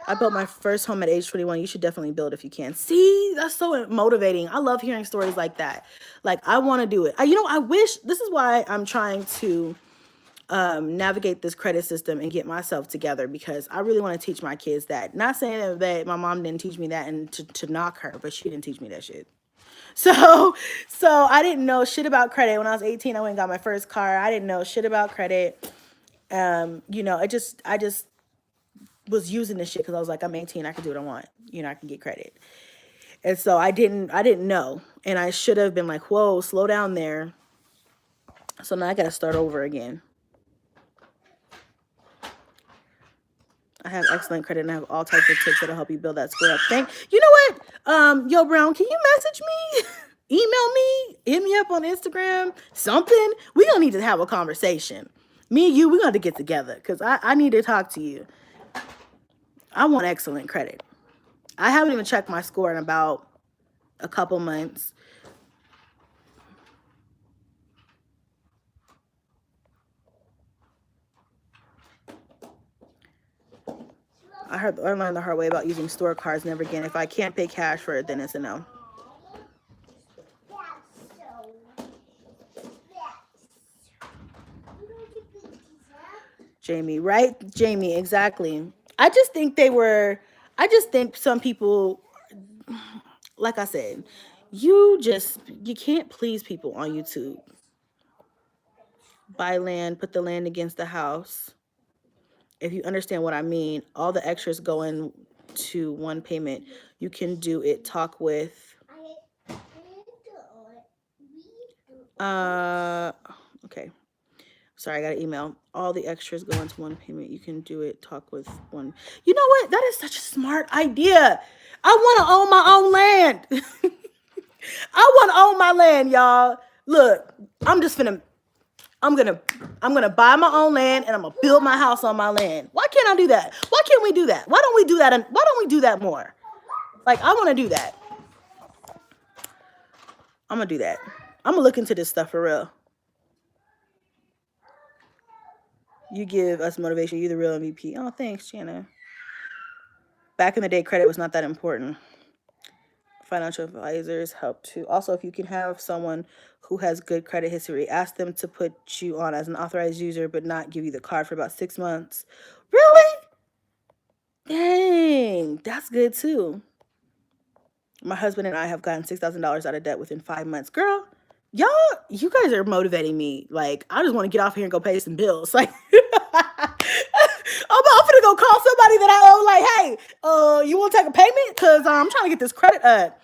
S1: I built my first home at age 21. You should definitely build if you can. See, that's so motivating. I love hearing stories like that. Like, I want to do it. I wish, this is why I'm trying to navigate this credit system and get myself together, because I really want to teach my kids that. Not saying that my mom didn't teach me that and to knock her, but she didn't teach me that shit. So I didn't know shit about credit. When I was 18, I went and got my first car. I didn't know shit about credit. I just was using this shit because I was like, I'm 18, I can do what I want. I can get credit. And so I didn't know. And I should have been like, whoa, slow down there. So now I got to start over again. I have excellent credit and I have all types of tips that'll help you build that score up. You know what? Yo, Brown, can you message me? Email me? Hit me up on Instagram? Something? We gonna need to have a conversation. Me and you, we got to get together because I need to talk to you. I want excellent credit. I haven't even checked my score in about a couple months. I learned the hard way about using store cards. Never again. If I can't pay cash for it, then it's a no. Jamie, right? Jamie, exactly. I just think some people, like I said, you can't please people on YouTube. Buy land, put the land against the house. If you understand what I mean, all the extras go into one payment. You can do it. Talk with Okay. Sorry, I got an email. All the extras go into one payment. You can do it. Talk with one. You know what? That is such a smart idea. I want to own my own land. I want to own my land, y'all. Look, I'm gonna buy my own land and I'm gonna build my house on my land. Why can't I do that? Why can't we do that? Why don't we do that? And why don't we do that more? Like, I want to do that. I'm gonna do that. I'm gonna look into this stuff for real. You give us motivation. You're the real MVP. Oh, thanks, Jana. Back in the day, credit was not that important. Financial advisors help too. Also, if you can have someone who has good credit history, ask them to put you on as an authorized user, but not give you the card for about 6 months. Really? Dang, that's good too. My husband and I have gotten $6,000 out of debt within 5 months. Girl, you guys are motivating me. Like, I just want to get off here and go pay some bills. Like, I'm gonna go call somebody that I owe. Like, hey, you want to take a payment? Cause I'm trying to get this credit up.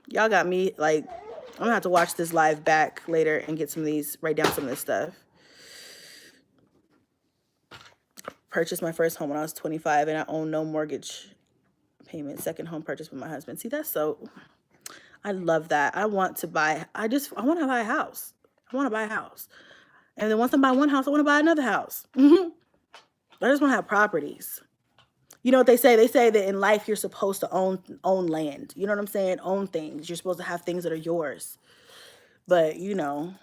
S1: Y'all got me. Like, I'm gonna have to watch this live back later and get some of these. Write down some of this stuff. Purchased my first home when I was 25, and I own no mortgage payment. Second home purchase with my husband. See, that's so. I love that. I want to buy. I want to buy a house. I want to buy a house. And then once I buy one house, I want to buy another house. I just want to have properties. You know what they say? They say that in life, you're supposed to own land. You know what I'm saying? Own things. You're supposed to have things that are yours. But, you know,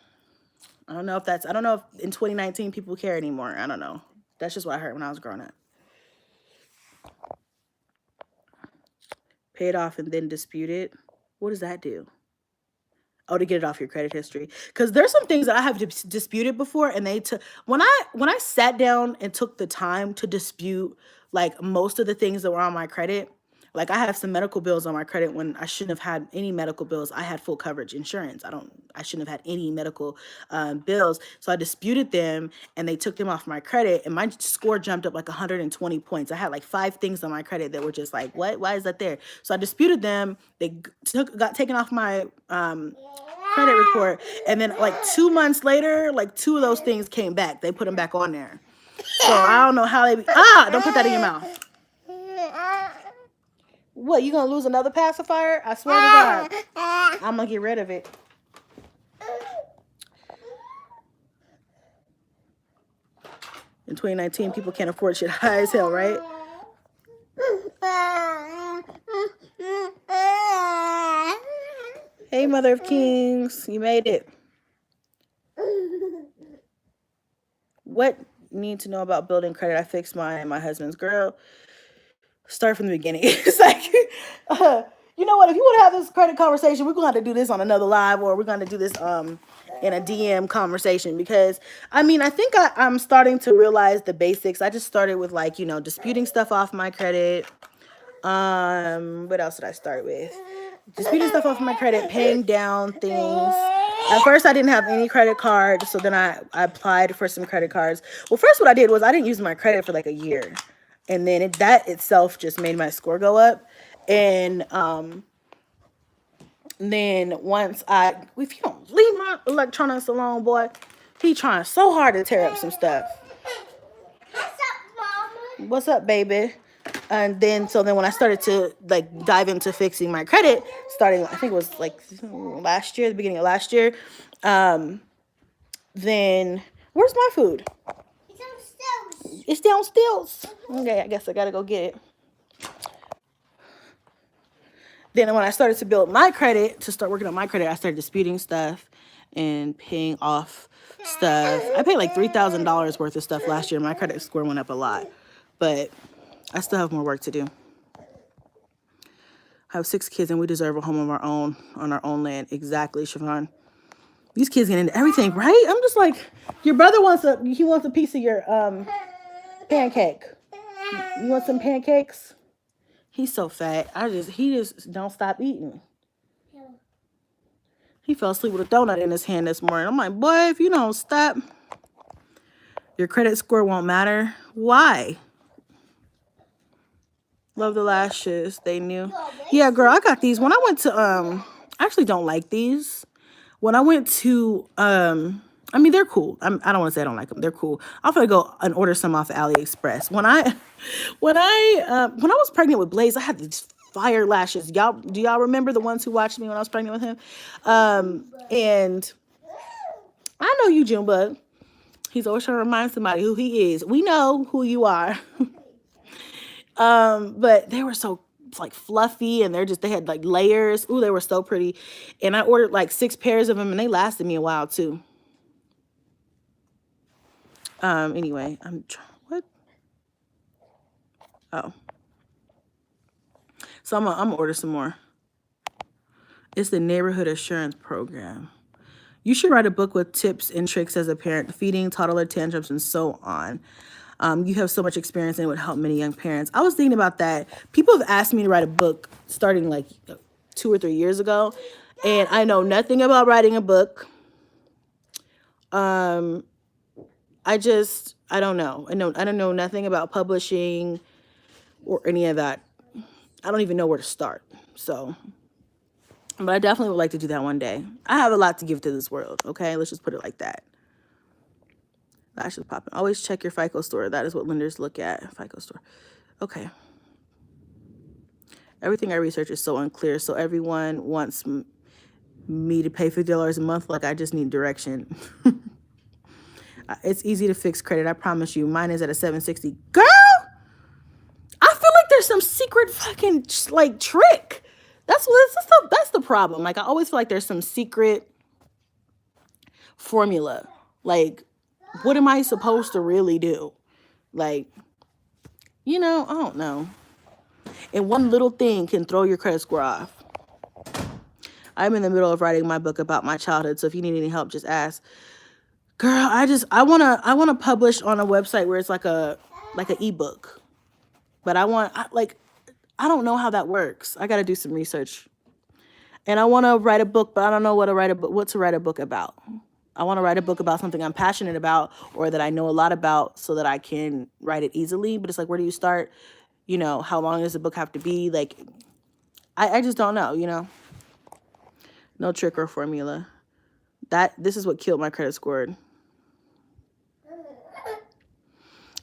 S1: I don't know if in 2019 people care anymore. I don't know. That's just what I heard when I was growing up. Pay it off and then dispute it. What does that do? Oh, to get it off your credit history. Because there's some things that I have disputed before, and when I sat down and took the time to dispute like most of the things that were on my credit, like I have some medical bills on my credit when I shouldn't have had any medical bills. I had full coverage insurance. I shouldn't have had any medical bills. So I disputed them and they took them off my credit and my score jumped up like 120 points. I had like 5 things on my credit that were just like, what? Why is that there? So I disputed them. They got taken off my credit report. And then like 2 months later, like 2 of those things came back. They put them back on there. So I don't know how they don't put that in your mouth. What, you gonna lose another pacifier? I swear to God. I'm gonna get rid of it. In 2019, people can't afford shit high as hell, right? Hey, Mother of Kings, you made it. What need to know about building credit? I fixed mine and my husband's. Girl, start from the beginning. It's like, you know what? If you want to have this credit conversation, we're going to have to do this on another live, or we're going to do this in a DM conversation, because I mean, I think I'm starting to realize the basics. I just started with like, you know, disputing stuff off my credit. What else did I start with? Disputing stuff off my credit, paying down things. At first, I didn't have any credit cards, so then I applied for some credit cards. Well, first what I did was I didn't use my credit for like a year. And then that itself just made my score go up. And then once if you don't leave my electronics alone, boy, he trying so hard to tear up some stuff.
S2: What's up, Mama?
S1: What's up, baby? And then when I started to like dive into fixing my credit, starting, I think it was like the beginning of last year, then where's my food? It's downstairs. Okay, I guess I gotta go get it. Then when I started to build my credit, to start working on my credit, I started disputing stuff and paying off stuff. I paid like $3,000 worth of stuff last year. My credit score went up a lot, but I still have more work to do. I have 6 kids and we deserve a home of our own, on our own land. Exactly, Siobhan. These kids get into everything, right? I'm just like, your brother wants a piece of your pancake. You want some pancakes? He's so fat. He just don't stop eating. He fell asleep with a donut in his hand this morning. I'm like, boy, if you don't stop, your credit score won't matter. Why? Love the lashes. They knew. Yeah, girl, I got these. When I went to I actually don't like these. When I went to, I mean, they're cool. I don't want to say I don't like them. They're cool. I'm gonna go and order some off of AliExpress. When I was pregnant with Blaze, I had these fire lashes. Do y'all remember the ones who watched me when I was pregnant with him? And I know you, Junebug. He's always trying to remind somebody who he is. We know who you are. But they were so like fluffy, and they had like layers. Ooh, they were so pretty. And I ordered like 6 pairs of them, and they lasted me a while too. Anyway, what? Oh. So I'm gonna order some more. It's the Neighborhood Assurance Program. You should write a book with tips and tricks as a parent, feeding, toddler tantrums, and so on. You have so much experience and it would help many young parents. I was thinking about that. People have asked me to write a book starting like 2 or 3 years ago, and I know nothing about writing a book. I don't know. I don't know nothing about publishing or any of that. I don't even know where to start. So, but I definitely would like to do that one day. I have a lot to give to this world. Okay, let's just put it like that. Lashes popping. Always check your FICO score. That is what lenders look at. FICO score. Okay. Everything I research is so unclear. So everyone wants me to pay $50 a month. Like I just need direction. It's easy to fix credit. I promise you. Mine is at a 760. Girl, I feel like there's some secret fucking like trick. That's the problem. Like I always feel like there's some secret formula. Like, what am I supposed to really do? Like, I don't know. And one little thing can throw your credit score off. I'm in the middle of writing my book about my childhood, so if you need any help, just ask. Girl, I wanna publish on a website where it's like an ebook. But I don't know how that works. I gotta do some research. And I wanna write a book, but I don't know what to write a book about. I want to write a book about something I'm passionate about or that I know a lot about so that I can write it easily. But it's like, where do you start? How long does the book have to be? Like, I just don't know, No trick or formula. This is what killed my credit score.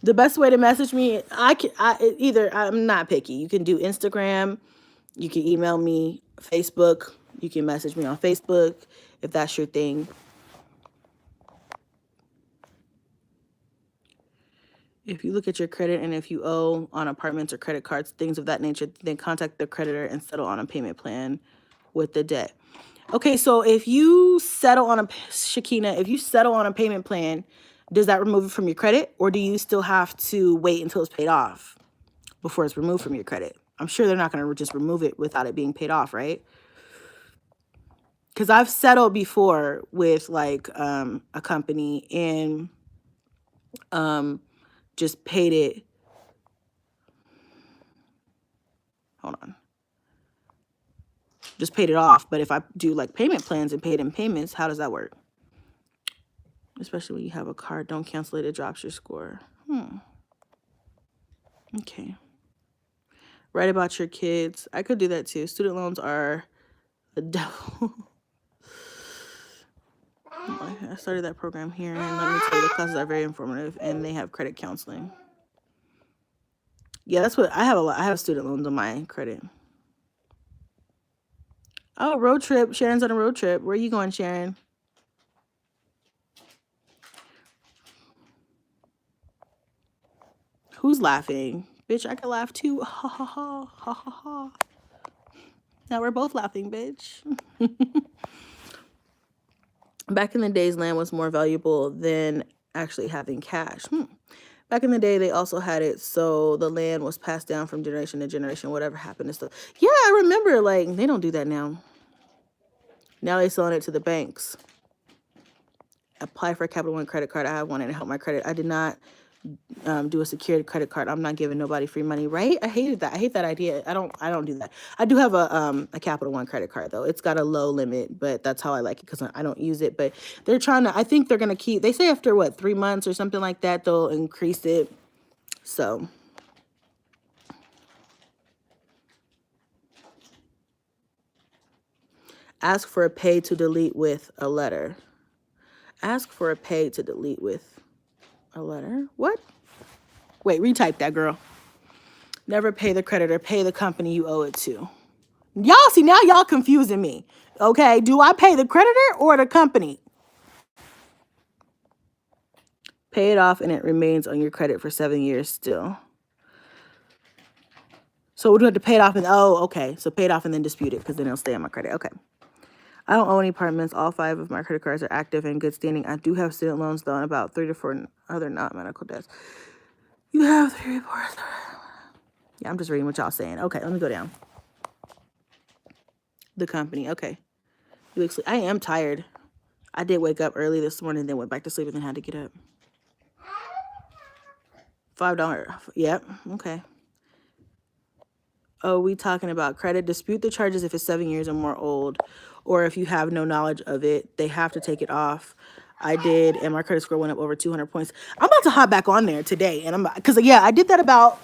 S1: The best way to message me, I'm not picky. You can do Instagram. You can email me, Facebook. You can message me on Facebook if that's your thing. If you look at your credit and if you owe on apartments or credit cards, things of that nature, then contact the creditor and settle on a payment plan with the debt. Okay, so if you settle on if you settle on a payment plan, does that remove it from your credit, or do you still have to wait until it's paid off before it's removed from your credit? I'm sure they're not going to just remove it without it being paid off, right? Because I've settled before with like a company and just paid it. Hold on. Just paid it off. But if I do like payment plans and paid in payments, how does that work? Especially when you have a card, don't cancel it. It drops your score. Okay. Write about your kids. I could do that too. Student loans are the devil. I started that program here, and let me tell you, the classes are very informative, and they have credit counseling. Yeah, that's what I have. I have student loans on my credit. Oh, road trip. Sharon's on a road trip. Where are you going, Sharon? Who's laughing? Bitch, I can laugh too. Ha ha ha ha ha ha. Now we're both laughing, bitch. Back in the days, land was more valuable than actually having cash. Back in the day, they also had it so the land was passed down from generation to generation, whatever happened to stuff. Yeah, I remember, like, they don't do that now. Now they're selling it to the banks. Apply for a Capital One credit card. I have one and it helped my credit. I did not do a secured credit card. I'm not giving nobody free money, right? I hated that. I hate that idea. I don't do that. I do have a Capital One credit card though. It's got a low limit, but that's how I like it because I don't use it. But they're trying to, I think they're going to keep, they say after what, 3 months or something like that, they'll increase it. So Ask for a pay to delete with a letter. Ask for a pay to delete with a letter. What? Wait, retype that, girl. Never pay the creditor, pay the company you owe it to. Y'all see, now y'all confusing me. Okay, do I pay the creditor or the company? Pay it off and it remains on your credit for 7 years still. So we're going to pay it off and, oh, okay. So pay it off and then dispute it because then it'll stay on my credit. Okay. I don't owe any apartments. All 5 of my credit cards are active and good standing. I do have student loans though and about 3 to 4 other non-medical debts. You have 3 reports. Yeah, I'm just reading what y'all saying. Okay, let me go down. The company. Okay. I am tired. I did wake up early this morning, then went back to sleep and then had to get up. $5. Yep. Okay. Oh, we talking about credit? Dispute the charges if it's 7 years or more old, or if you have no knowledge of it, they have to take it off. I did, and my credit score went up over 200 points. I'm about to hop back on there today, and because yeah, I did that about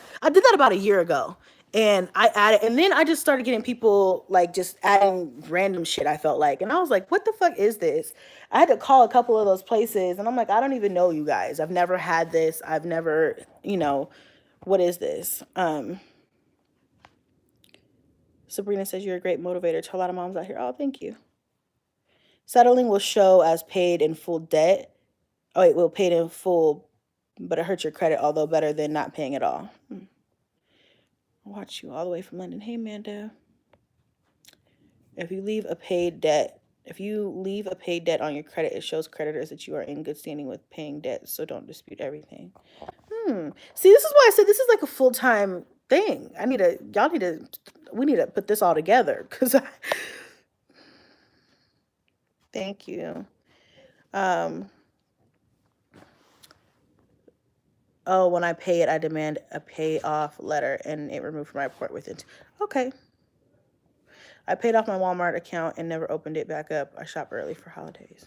S1: a year ago, and I added, and then I just started getting people like just adding random shit. I felt like, and I was like, what the fuck is this? I had to call a couple of those places, and I'm like, I don't even know you guys. I've never had this. I've never, what is this? Sabrina says you're a great motivator to a lot of moms out here. Oh, thank you. Settling will show as paid in full debt. Oh, it will paid in full, but it hurts your credit, although better than not paying at all. I'll watch you all the way from London. Hey, Mando. If you leave a paid debt on your credit, it shows creditors that you are in good standing with paying debt. So don't dispute everything. See, this is why I said this is like a full-time thing. We need to put this all together because thank you. Oh, when I pay it, I demand a payoff letter and it removed from my report within. Okay. I paid off my Walmart account and never opened it back up. I shop early for holidays.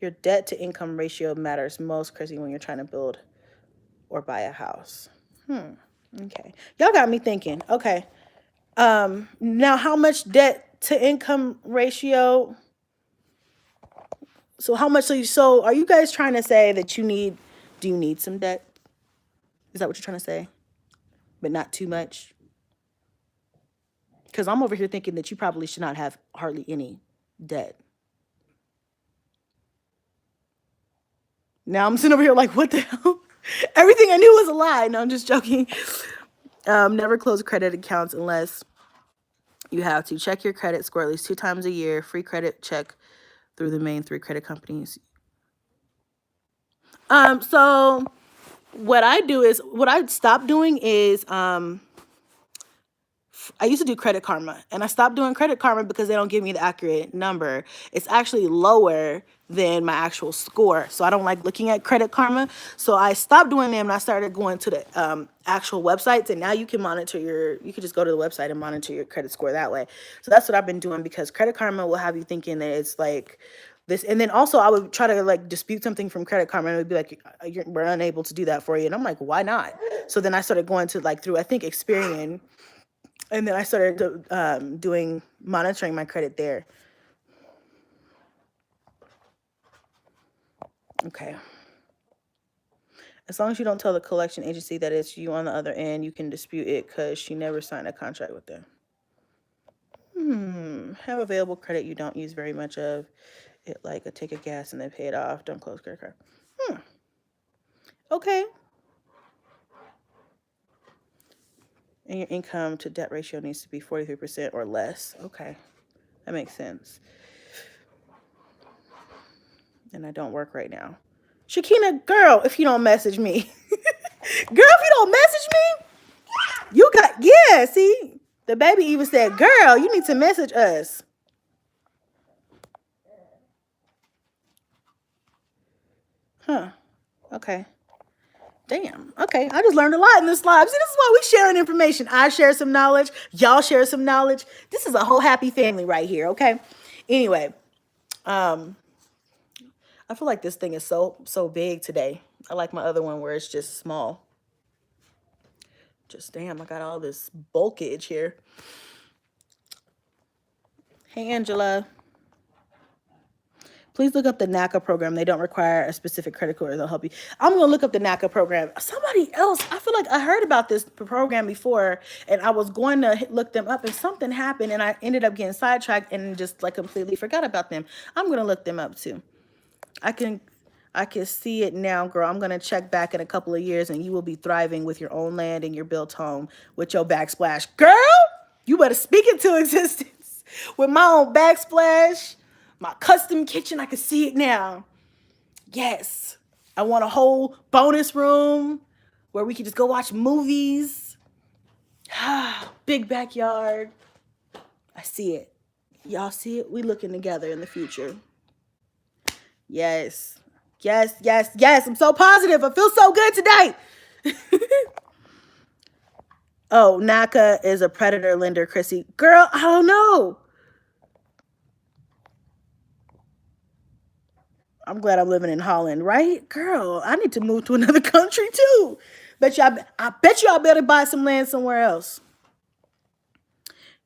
S1: Your debt to income ratio matters most, Chrissy, when you're trying to build or buy a house. Okay. Y'all got me thinking. Okay. Now how much debt to income ratio? So how much, so are you guys trying to say that do you need some debt? Is that what you're trying to say? But not too much? Because I'm over here thinking that you probably should not have hardly any debt. Now I'm sitting over here like, what the hell? Everything I knew was a lie. No, I'm just joking. Never close credit accounts unless you have to. Check your credit score at least 2 times a year. Free credit check through the main 3 credit companies. So what I stopped doing is, I used to do Credit Karma, and I stopped doing Credit Karma because they don't give me the accurate number. It's actually lower than my actual score, so I don't like looking at Credit Karma. So I stopped doing them, and I started going to the actual websites, and now you can you can just go to the website and monitor your credit score that way. So that's what I've been doing, because Credit Karma will have you thinking that it's like this, and then also I would try to like dispute something from Credit Karma, and it would be like, we're unable to do that for you, and I'm like, why not? So then I started going to like through, I think, Experian. And then I started monitoring my credit there. Okay. As long as you don't tell the collection agency that it's you on the other end, you can dispute it because she never signed a contract with them. Have available credit you don't use very much of. It like a take a gas and then pay it off. Don't close credit card. Okay. And your income to debt ratio needs to be 43% or less. Okay. That makes sense. And I don't work right now. Shakina, girl, if you don't message me. Girl, if you don't message me, see? The baby even said, girl, you need to message us. Okay. Damn. Okay. I just learned a lot in this live. See, this is why we sharing information. I share some knowledge. Y'all share some knowledge. This is a whole happy family right here. Okay. Anyway, I feel like this thing is so big today. I like my other one where it's just small. Just damn, I got all this bulkage here. Hey, Angela. Please look up the NACA program. They don't require a specific credit score. They'll help you. I'm going to look up the NACA program. Somebody else, I feel like I heard about this program before, and I was going to look them up, and something happened, and I ended up getting sidetracked and just like completely forgot about them. I'm going to look them up too. I can see it now, girl. I'm going to check back in a couple of years, and you will be thriving with your own land and your built home with your backsplash. Girl, you better speak it to existence. With my own backsplash, my custom kitchen, I can see it now. Yes. I want a whole bonus room where we can just go watch movies. Big backyard. I see it. Y'all see it? We looking together in the future. Yes. Yes, yes, yes. I'm so positive. I feel so good today. Oh, NACA is a predator lender, Chrissy. Girl, I don't know. I'm glad I'm living in Holland, right? Girl, I need to move to another country too. I bet you I better buy some land somewhere else.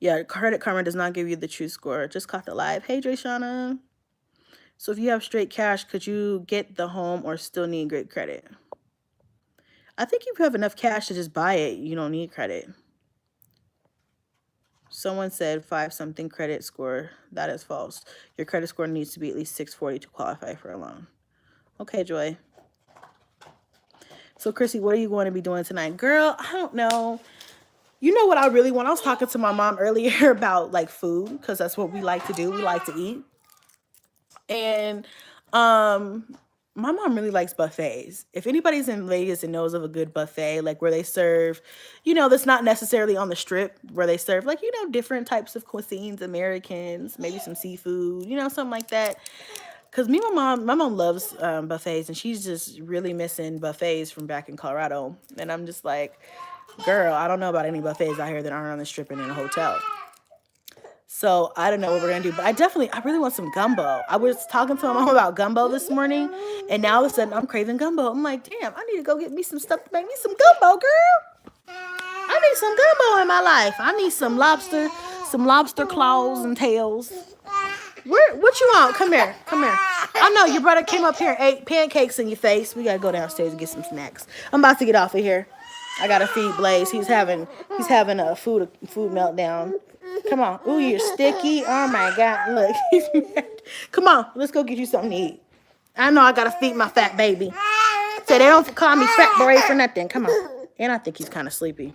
S1: Yeah, Credit Karma does not give you the true score. Just caught the live. Hey, Drashana. So if you have straight cash, could you get the home or still need great credit? I think if you have enough cash to just buy it, you don't need credit. Someone said 5-something credit score. That is false. Your credit score needs to be at least 640 to qualify for a loan. Okay, Joy. So, Chrissy, what are you going to be doing tonight? Girl, I don't know. You know what I really want? I was talking to my mom earlier about like food, because that's what we like to do. We like to eat. And my mom really likes buffets. If anybody's in Vegas and knows of a good buffet, like where they serve, that's not necessarily on the strip, where they serve like, different types of cuisines, Americans, maybe some seafood, something like that. Because my mom loves buffets, and she's just really missing buffets from back in Colorado. And I'm just like, girl, I don't know about any buffets out here that aren't on the strip and in a hotel. So I don't know what we're going to do, but I really want some gumbo. I was talking to my mom about gumbo this morning, and now all of a sudden I'm craving gumbo. I'm like, damn, I need to go get me some stuff to make me some gumbo, girl. I need some gumbo in my life. I need some lobster claws and tails. What you want? Come here. I know your brother came up here and ate pancakes in your face. We got to go downstairs and get some snacks. I'm about to get off of here. I got to feed Blaze. He's having a food meltdown. Come on. Ooh, you're sticky. Oh, my God. Look, he's mad. Come on. Let's go get you something to eat. I know I got to feed my fat baby. So they don't call me fat boy for nothing. Come on. And I think he's kind of sleepy.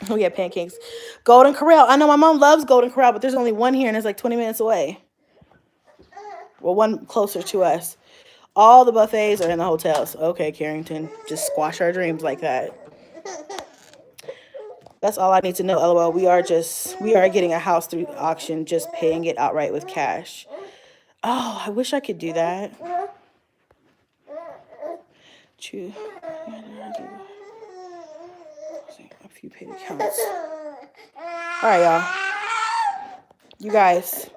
S1: Oh, yeah, pancakes. Golden Corral. I know my mom loves Golden Corral, but there's only one here, and it's like 20 minutes away. Well, one closer to us. All the buffets are in the hotels. Okay, Carrington. Just squash our dreams like that. That's all I need to know. LOL. We are getting a house through auction, just paying it outright with cash. Oh, I wish I could do that. True. A few paid accounts. All right, y'all. You guys.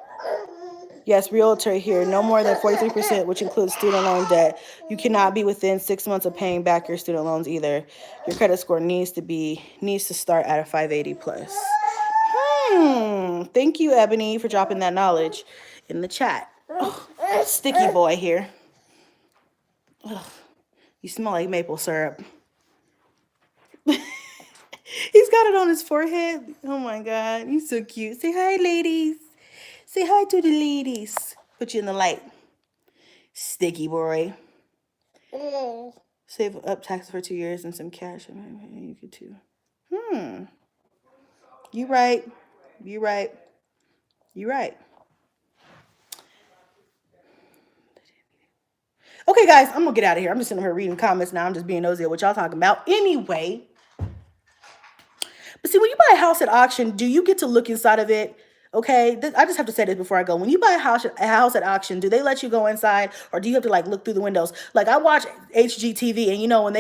S1: Yes, realtor here. No more than 43%, which includes student loan debt. You cannot be within 6 months of paying back your student loans either. Your credit score needs to start at a 580 plus. Thank you, Ebony, for dropping that knowledge in the chat. Oh, sticky boy here. Ugh, you smell like maple syrup. He's got it on his forehead. Oh my God, he's so cute. Say hi, ladies. Say hi to the ladies. Put you in the light. Sticky boy. Save up taxes for 2 years and some cash. You could too. You right. Okay, guys, I'm going to get out of here. I'm just sitting here reading comments now. I'm just being nosy at what y'all talking about. Anyway. But see, when you buy a house at auction, do you get to look inside of it? Okay, I just have to say this before I go. When you buy a house at auction, do they let you go inside, or do you have to like look through the windows? Like I watch HGTV, and when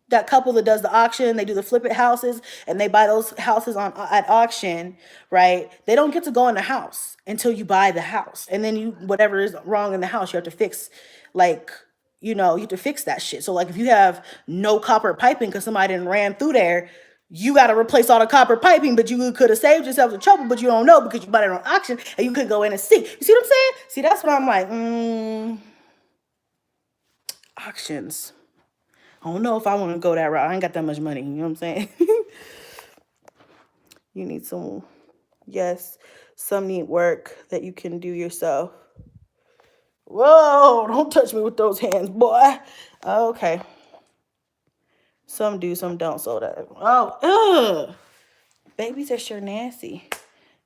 S1: that couple that does the auction, they do the flip it houses, and they buy those houses at auction, right? They don't get to go in the house until you buy the house, and then whatever is wrong in the house, you have to fix, you have to fix that shit. So like if you have no copper piping because somebody didn't ran through there, You got to replace all the copper piping, but you could have saved yourself the trouble, but you don't know because you bought it on auction and you could go in and see. You see what I'm saying? See, that's what I'm like, auctions. I don't know if I want to go that route. I ain't got that much money. You know what I'm saying? You need some, yes, some neat work that you can do yourself. Whoa, don't touch me with those hands, boy. Okay. Some do, some don't. So that, ugh. Babies, that's sure nasty.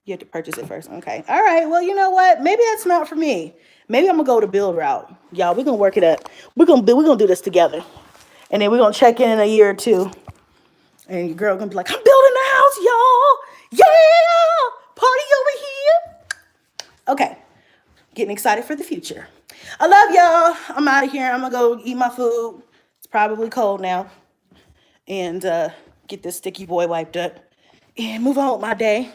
S1: You have to purchase it first. Okay. All right. Well, you know what? Maybe that's not for me. Maybe I'm gonna go the build route. Y'all, we're gonna work it up. We're gonna do this together. And then we're gonna check in a year or two. And your girl gonna be like, I'm building a house, y'all. Yeah! Party over here. Okay. Getting excited for the future. I love y'all. I'm out of here. I'm gonna go eat my food. It's probably cold now. And get this sticky boy wiped up. And move on with my day.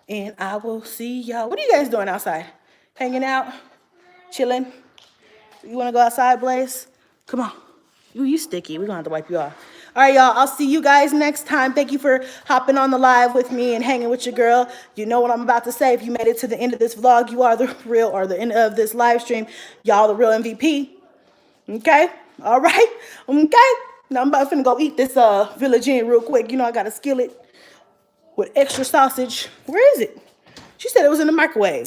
S1: And I will see y'all. What are you guys doing outside? Hanging out? Chilling? You want to go outside, Blaze? Come on. You sticky. We're going to have to wipe you off. All right, y'all. I'll see you guys next time. Thank you for hopping on the live with me and hanging with your girl. You know what I'm about to say. If you made it to the end of this vlog, you are the real, or the end of this live stream, y'all the real MVP. Okay? All right? Okay? Now I'm about to go eat this Village Inn real quick. You know I got a skillet with extra sausage. Where is it? She said it was in the microwave.